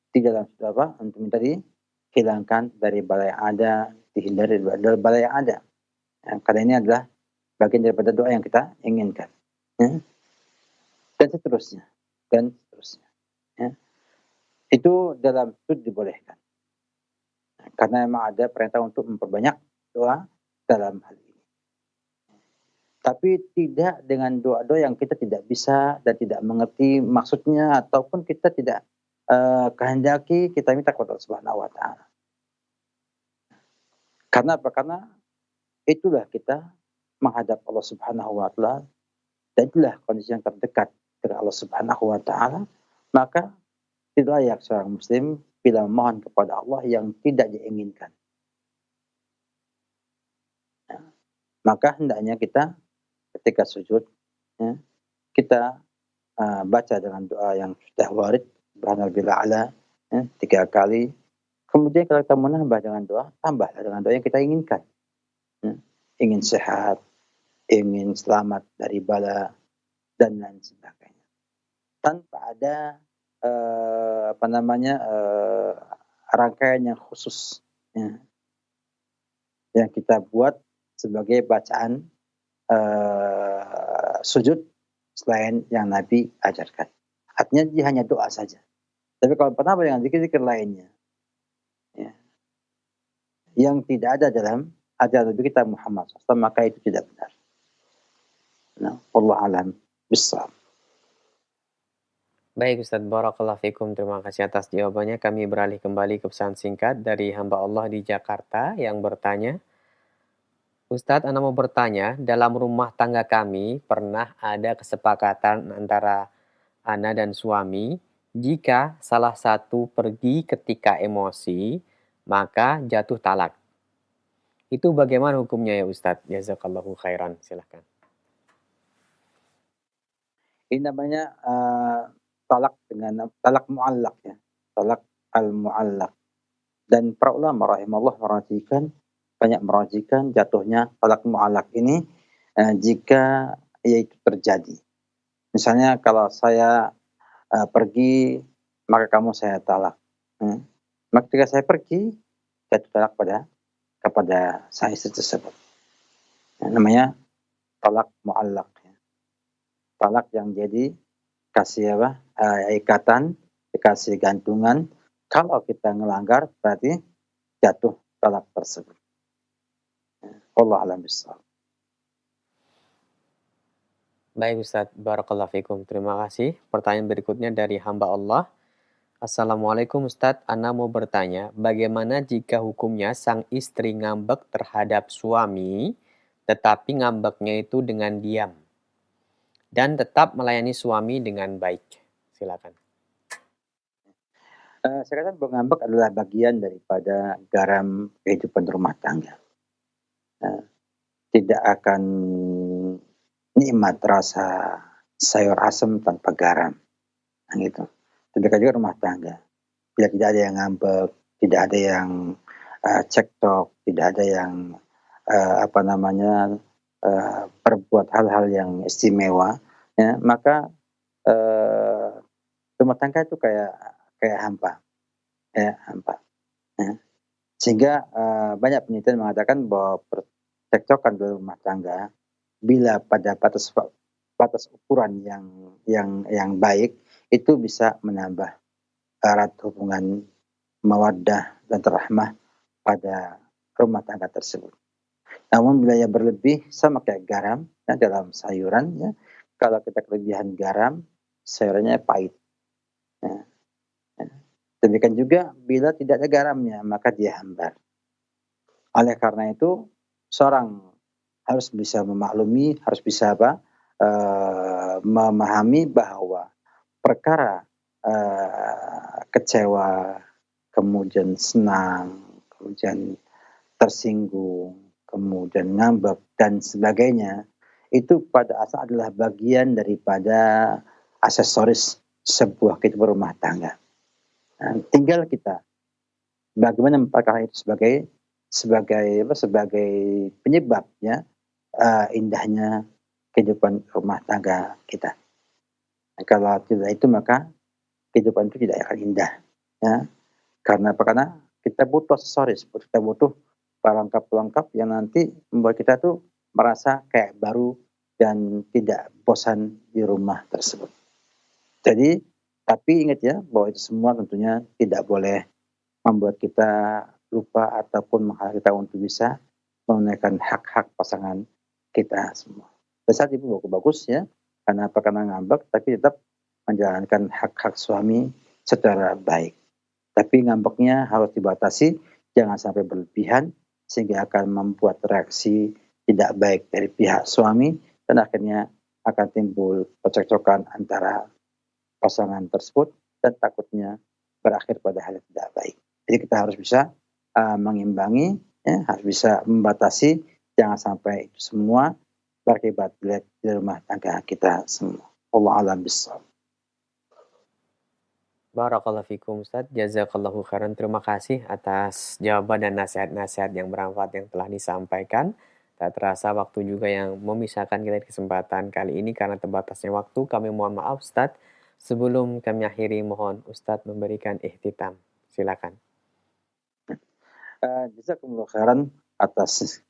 Di dalam apa? Untuk minta dihilangkan dari bala yang ada, dihindari dari bala yang ada. Karena ini adalah bagian daripada doa yang kita inginkan. Ya. Dan seterusnya. Ya. Itu dalam sujud dibolehkan. Karena memang ada perintah untuk memperbanyak doa dalam hal ini. Tapi tidak dengan doa-doa yang kita tidak bisa dan tidak mengerti maksudnya, ataupun kita tidak kehendaki, kita minta kepada Allah Subhanahu wa taala. Karena apa? Karena itulah kita menghadap Allah Subhanahu wa taala, dan itulah kondisi yang terdekat dengan Allah Subhanahu wa taala, maka tidak layak seorang muslim bila memohon kepada Allah yang tidak diinginkan. Ya. Maka hendaknya kita ketika sujud, ya, kita baca dengan doa yang sudah warid, Subhanallah a'la, ya, 3 kali. Kemudian kalau kita menambah dengan doa, tambahlah dengan doa yang kita inginkan. Ya. Ingin sehat, ingin selamat dari bala, dan lain sebagainya. Tanpa ada rangkaian yang khusus, ya, yang kita buat sebagai bacaan sujud selain yang Nabi ajarkan. Artinya dia hanya doa saja. Tapi kalau penambah dengan zikir-zikir lainnya, ya, yang tidak ada dalam ajaran Nabi kita Muhammad SAW, maka itu tidak benar. Nah, wallahu a'lam bishawab. Baik Ustaz, barakallahu fikum. Terima kasih atas jawabannya. Kami beralih kembali ke pesan singkat dari hamba Allah di Jakarta yang bertanya, Ustadz, Ana mau bertanya, dalam rumah tangga kami pernah ada kesepakatan antara Ana dan suami, jika salah satu pergi ketika emosi, maka jatuh talak. Itu bagaimana hukumnya ya Ustadz? Jazakallahu khairan. Silahkan. Ini namanya talak mu'allaq, ya. Talak al-mu'allaq. Dan para ulama rahimahullah banyak merajikan jatuhnya talak mu'allaq ini jika yaitu terjadi. Misalnya kalau saya pergi, maka kamu saya talak. Maka ketika saya pergi, jatuh talak kepada sang istri tersebut. Namanya talak mu'allaq. Ya. Talak yang jadi kasih ikatan, dikasih gantungan. Kalau kita ngelanggar, berarti jatuh talak tersebut. Allah alam bishawab. Baik Ustadz, barakallahu fikum. Terima kasih. Pertanyaan berikutnya dari hamba Allah. Assalamualaikum Ustadz, Ana mau bertanya, bagaimana jika hukumnya sang istri ngambek terhadap suami, tetapi ngambeknya itu dengan diam, dan tetap melayani suami dengan baik? Silakan. Saya katakan bahwa ngambek adalah bagian daripada garam kehidupan rumah tangga. Tidak akan nikmat rasa sayur asam tanpa garam. Gitu. Demikian juga rumah tangga. Bila tidak ada yang ngambek, tidak ada yang cekcok, tidak ada yang perbuat hal-hal yang istimewa, ya, maka rumah tangga itu kayak hampa, ya, hampa. Ya. Sehingga banyak penelitian mengatakan bahwa percekcokan dalam rumah tangga bila pada batas ukuran yang baik, itu bisa menambah erat hubungan mawaddah dan rahmah pada rumah tangga tersebut. Namun bila ia berlebih sama kayak garam ya, dalam sayuran ya. Kalau kita kelebihan garam, sayurannya pahit. Ya, ya. Demikian juga bila tidak ada garamnya, maka dia hambar. Oleh karena itu, seorang harus bisa memaklumi, harus bisa memahami bahwa perkara kecewa, kemudian senang, kemudian tersinggung, kemudian ngambek dan sebagainya, itu pada asal adalah bagian daripada aksesoris sebuah kehidupan rumah tangga. Nah, tinggal kita bagaimana memperkara itu sebagai penyebabnya indahnya kehidupan rumah tangga kita. Nah, kalau tidak itu maka kehidupan itu tidak akan indah, ya. Karena apa? Karena kita butuh aksesoris, kita butuh pelengkap-pelengkap yang nanti membuat kita tuh merasa kayak baru dan tidak bosan di rumah tersebut. Jadi, tapi ingat ya bahwa itu semua tentunya tidak boleh membuat kita lupa ataupun menghalangi kita untuk bisa menunaikan hak-hak pasangan kita semua. Pada saat itu bagus ya, karena apa? Karena ngambek, tapi tetap menjalankan hak-hak suami secara baik. Tapi ngambeknya harus dibatasi, jangan sampai berlebihan, sehingga akan membuat reaksi tidak baik dari pihak suami, dan akhirnya akan timbul percekcokan antara pasangan tersebut, dan takutnya berakhir pada hal yang tidak baik. Jadi kita harus bisa mengimbangi, ya, harus bisa membatasi, jangan sampai itu semua berakibat jelek di rumah tangga kita semua. Allah a'lam bishawab. Barakallahu fikum Ustaz, jazakallahu khairan. Terima kasih atas jawaban dan nasihat-nasihat yang bermanfaat yang telah disampaikan. Tak terasa waktu juga yang memisahkan kita di kesempatan kali ini karena terbatasnya waktu. Kami mohon maaf Ustaz. Sebelum kami akhiri, mohon Ustaz memberikan ihtitam. Silakan. Jazakumullah khairan atas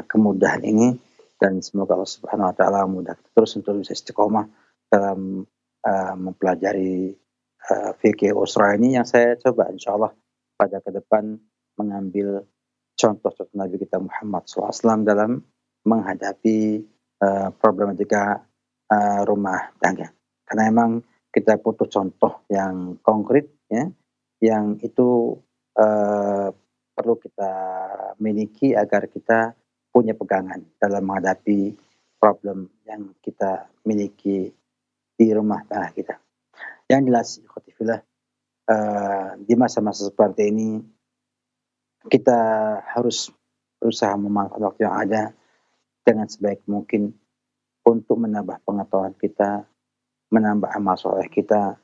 kemudahan ini, dan semoga Allah Subhanahu wa taala mudah terus untuk bisa istiqomah dalam mempelajari fikih usra ini, yang saya coba insyaallah pada ke depan mengambil contoh-contoh Nabi kita Muhammad SAW dalam menghadapi problematika rumah tangga. Karena memang kita butuh contoh yang konkret ya, yang itu perlu kita miliki agar kita punya pegangan dalam menghadapi problem yang kita miliki di rumah tangga kita. Yang jelas, ikhwatifillah, di masa-masa seperti ini kita harus berusaha memanfaatkan waktu yang ada dengan sebaik mungkin untuk menambah pengetahuan kita, menambah amal soleh kita,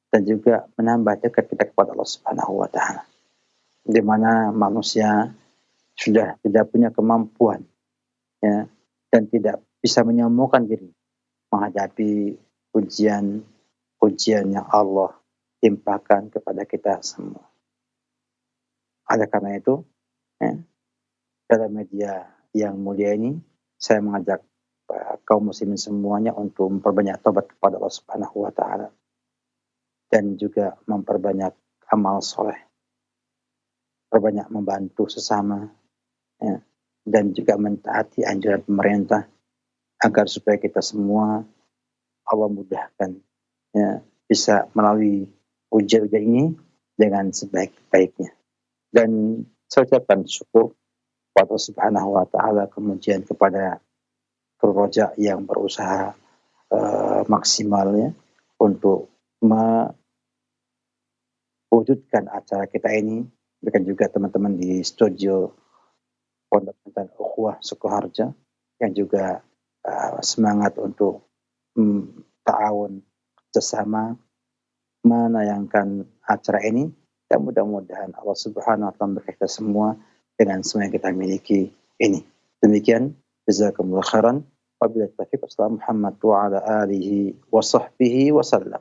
dan juga menambah dekat kita kepada Allah Subhanahu wa taala. Di mana manusia sudah tidak punya kemampuan ya, dan tidak bisa menyembuhkan diri menghadapi ujian yang Allah timpakan kepada kita semua. Oleh karena itu, ya, dalam media yang mulia ini, saya mengajak kaum muslimin semuanya untuk memperbanyak taubat kepada Allah Subhanahu wa taala, dan juga memperbanyak amal soleh, perbanyak membantu sesama, ya, dan juga mentaati anjuran pemerintah agar supaya kita semua Allah mudahkan, ya, bisa melalui ujian-ujian ini dengan sebaik-baiknya. Dan saya ucapkan syukur kepada Allah Subhanahu wa taala, kemudian kepada Roja yang berusaha maksimalnya untuk mewujudkan acara kita ini, dan juga teman-teman di studio Pondok Pesantren Ukhuwah Sukoharjo yang juga semangat untuk ta'awun bersama menayangkan acara ini, dan mudah-mudahan Allah Subhanahu wa taala memberkati kita semua dengan semua yang kita miliki ini. Demikian, jazakumullah khairan. Wabillahi taufiq. Wassalamu Muhammad wa ala alihi wa sahbihi wa sallam.